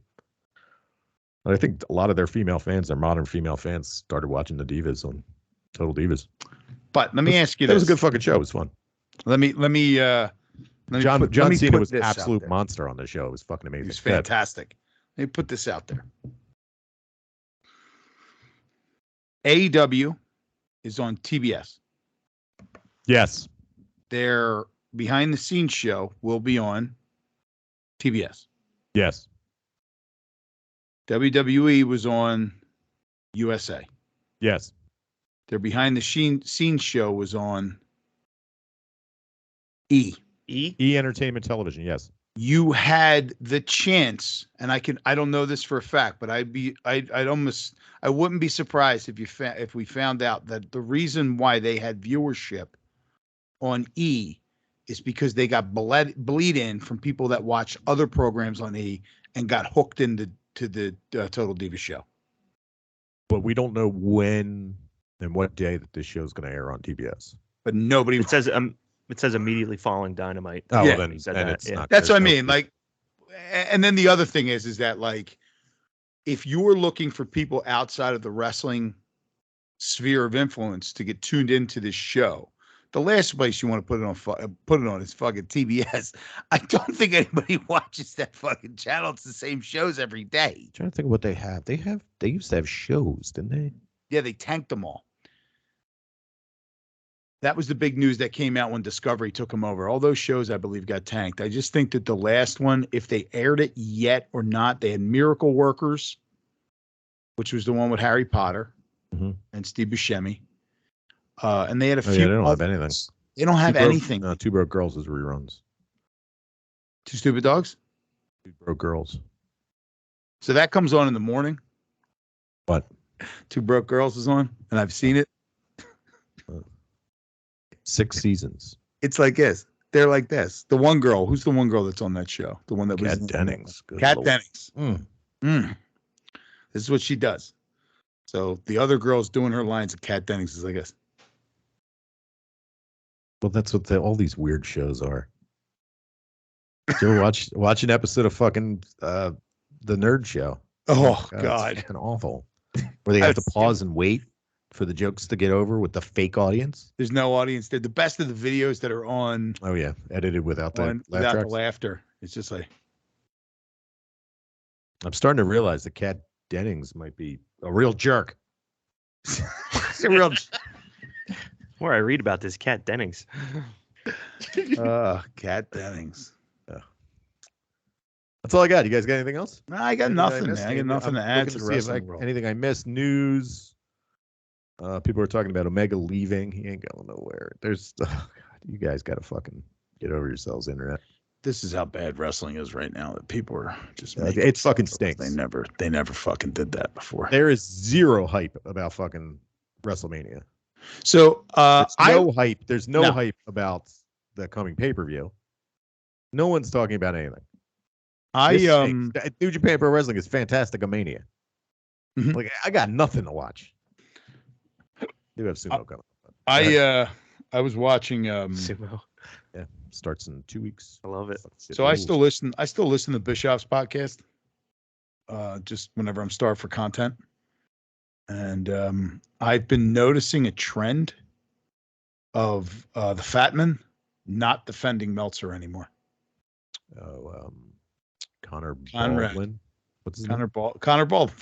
I think a lot of their female fans, their modern female fans, started watching the Divas on Total Divas. But let me ask you That this. was a good fucking show. It was fun. John Cena was absolute monster on the show. It was fucking amazing. He was fantastic. Let me put this out there. AEW is on TBS. Yes. Their behind the scenes show will be on TBS. Yes. WWE was on USA. Yes. Their behind the scenes show was on E. E Entertainment Television. Yes. You had the chance, and I don't know this for a fact, but I wouldn't be surprised if we found out that the reason why they had viewership on E is because they got bleed in from people that watched other programs on E and got hooked into the Total Diva show. But we don't know when and what day that this show is going to air on TBS. But nobody. It says immediately following Dynamite. Oh, yeah. well, then it's not. That's what I mean. Like, and then the other thing is that, like, if you were looking for people outside of the wrestling sphere of influence to get tuned into this show, the last place you want to put it on is fucking TBS. I don't think anybody watches that fucking channel. It's the same shows every day. I'm trying to think of what they have. They used to have shows, didn't they? Yeah, they tanked them all. That was the big news that came out when Discovery took them over. All those shows, I believe, got tanked. I just think that the last one, if they aired it yet or not, they had Miracle Workers, which was the one with Harry Potter and Steve Buscemi. And they had a few. Yeah, they don't have anything. They don't have anything. No, Two Broke Girls is reruns. Two Stupid Dogs? Two Broke Girls. So that comes on in the morning. What? Two Broke Girls is on, and I've seen it. 6 seasons. It's like this. They're like this. The one girl. Who's the one girl that's on that show? The one that was Kat Dennings. Kat Dennings. This is what she does. So the other girl's doing her lines, and Kat Dennings is like this. Well, that's what all these weird shows are. Did you ever watch an episode of fucking The Nerd Show? Oh God. It's fucking awful. Where they have to pause and wait for the jokes to get over with the fake audience. There's no audience there. The best of the videos that are on. Oh yeah, edited without the laughter. It's just like. I'm starting to realize that Kat Dennings might be a real jerk. It's a real. Where I read about this Kat Dennings. Kat Dennings. That's all I got. You guys got anything else? No, I got nothing, man. I got nothing to add to the wrestling world. Anything I missed? News. People are talking about Omega leaving. He ain't going nowhere. There's, God, you guys got to fucking get over yourselves, internet. This is how bad wrestling is right now. That people are just. It fucking stinks. They never fucking did that before. There is zero hype about fucking WrestleMania. So hype. There's no hype about the coming pay-per-view. No one's talking about anything. New Japan Pro Wrestling is Fantastic-a-mania. Like, I got nothing to watch. Do have sumo coming. I was watching sumo. Yeah, starts in 2 weeks. I love it. So I still listen to Bischoff's podcast. Just whenever I'm starved for content. And I've been noticing a trend of the Fatman not defending Meltzer anymore. Oh, Connor Conrad. Baldwin. What's his Connor name? Connor Baldwin.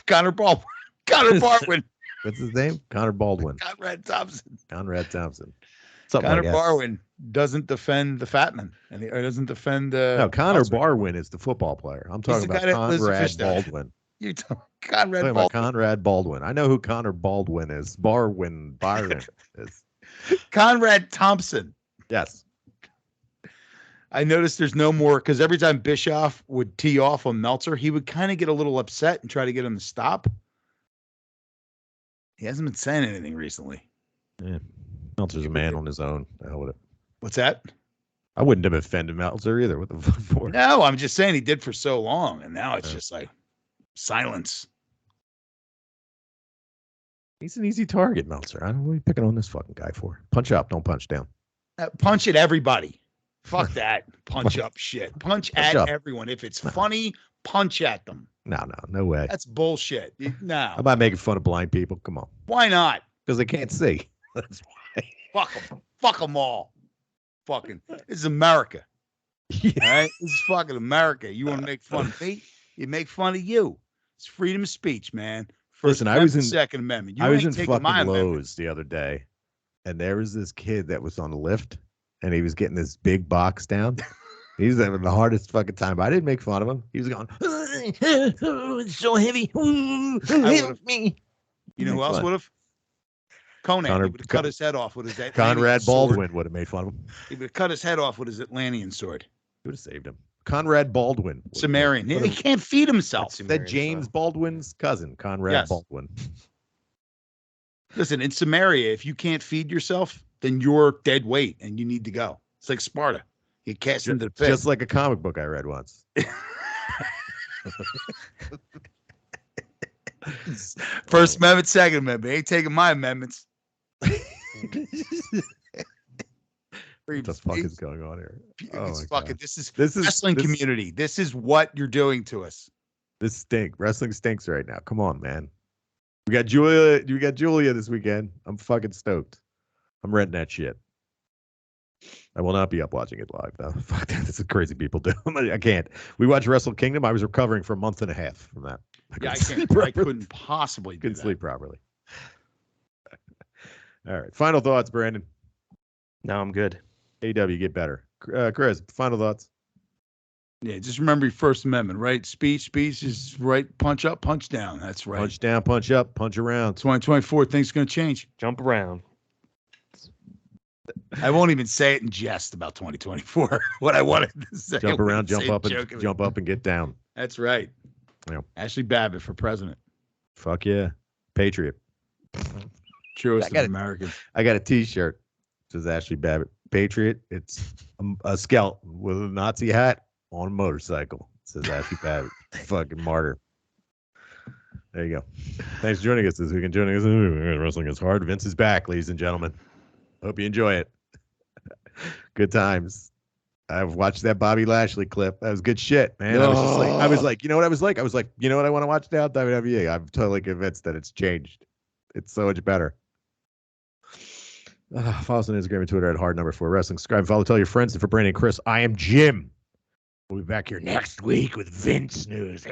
What's his name? Connor Baldwin. Conrad Thompson. Something Connor like Barwin doesn't defend the Fatman, and he doesn't defend. No, Connor Barwin is the football player. I'm talking about Conrad Baldwin. You're talking Conrad Baldwin. I know who Connor Baldwin is. Byron is. Conrad Thompson. Yes. I noticed there's no more because every time Bischoff would tee off on Meltzer, he would kind of get a little upset and try to get him to stop. He hasn't been saying anything recently. Yeah. Meltzer's a man on his own. The hell with it. What's that? I wouldn't have offended Meltzer either. What the fuck for? No, I'm just saying he did for so long, and now it's just like silence. He's an easy target, Meltzer. I don't know what are you picking on this fucking guy for. Punch up, don't punch down. Punch at everybody. Fuck that. Punch up shit. Punch at up. Everyone. If it's funny, punch at them. No way. That's bullshit. No. How about making fun of blind people? Come on. Why not? Because they can't see. That's why. Fuck them. Fuck them all. Fucking. This is America. Yeah. All right? This is fucking America. You want to make fun of me? You make fun of you. It's freedom of speech, man. First Listen, Amendment, I was in Second Amendment. I was in fucking Lowe's the other day, and there was this kid that was on the lift, and he was getting this big box down. He was having the hardest fucking time. But I didn't make fun of him. He was going, it's so heavy. Help me. You know who else would have? Conan. He would have cut his head off with his Atlantean Conrad sword. Baldwin would have made fun of him. He would have cut his head off with his Atlantean sword. He would have saved him. Conrad Baldwin. Sumerian. He can't feed himself. That James Baldwin's cousin, Conrad Baldwin. Listen, in Samaria, if you can't feed yourself, then you're dead weight and you need to go. It's like Sparta. You cast into the pit. Just like a comic book I read once. First Amendment, Second Amendment. Ain't taking my amendments. What the fuck is going on here? This is wrestling community. This is what you're doing to us. This stink. Wrestling stinks right now. Come on, man. We got Julia this weekend. I'm fucking stoked. I'm renting that shit. I will not be up watching it live though. Fuck that. That's what crazy people do. I can't. We watched Wrestle Kingdom. I was recovering for a month and a half from that. I couldn't possibly couldn't sleep properly. All right. Final thoughts, Brandon. No, I'm good. AEW, get better. Chris, final thoughts. Yeah, just remember your First Amendment, right? Speech is right. Punch up, punch down. That's right. Punch down, punch up, punch around. 2024, things are going to change. Jump around. I won't even say it in jest about 2024. What I wanted to say. Jump around, jump up and get down. That's right. Yeah. Ashley Babbitt for president. Fuck yeah. Patriot. Truest of Americans. I got a t-shirt. It says Ashley Babbitt. Patriot. It's a skeleton with a Nazi hat on a motorcycle. It says Ashley Babbitt. Fucking martyr. There you go. Thanks for joining us this weekend. Joining us. Wrestling is hard. Vince is back, ladies and gentlemen. Hope you enjoy it. Good times. I've watched that Bobby Lashley clip. That was good shit, man. I was like, you know what I was like? I was like, you know what I want to watch now? WWE. I'm totally convinced that it's changed. It's so much better. Follow us on Instagram and Twitter at hard4 wrestling. Subscribe, follow, tell your friends. And for Brandon and Chris, I am Jim. We'll be back here next week with Vince news.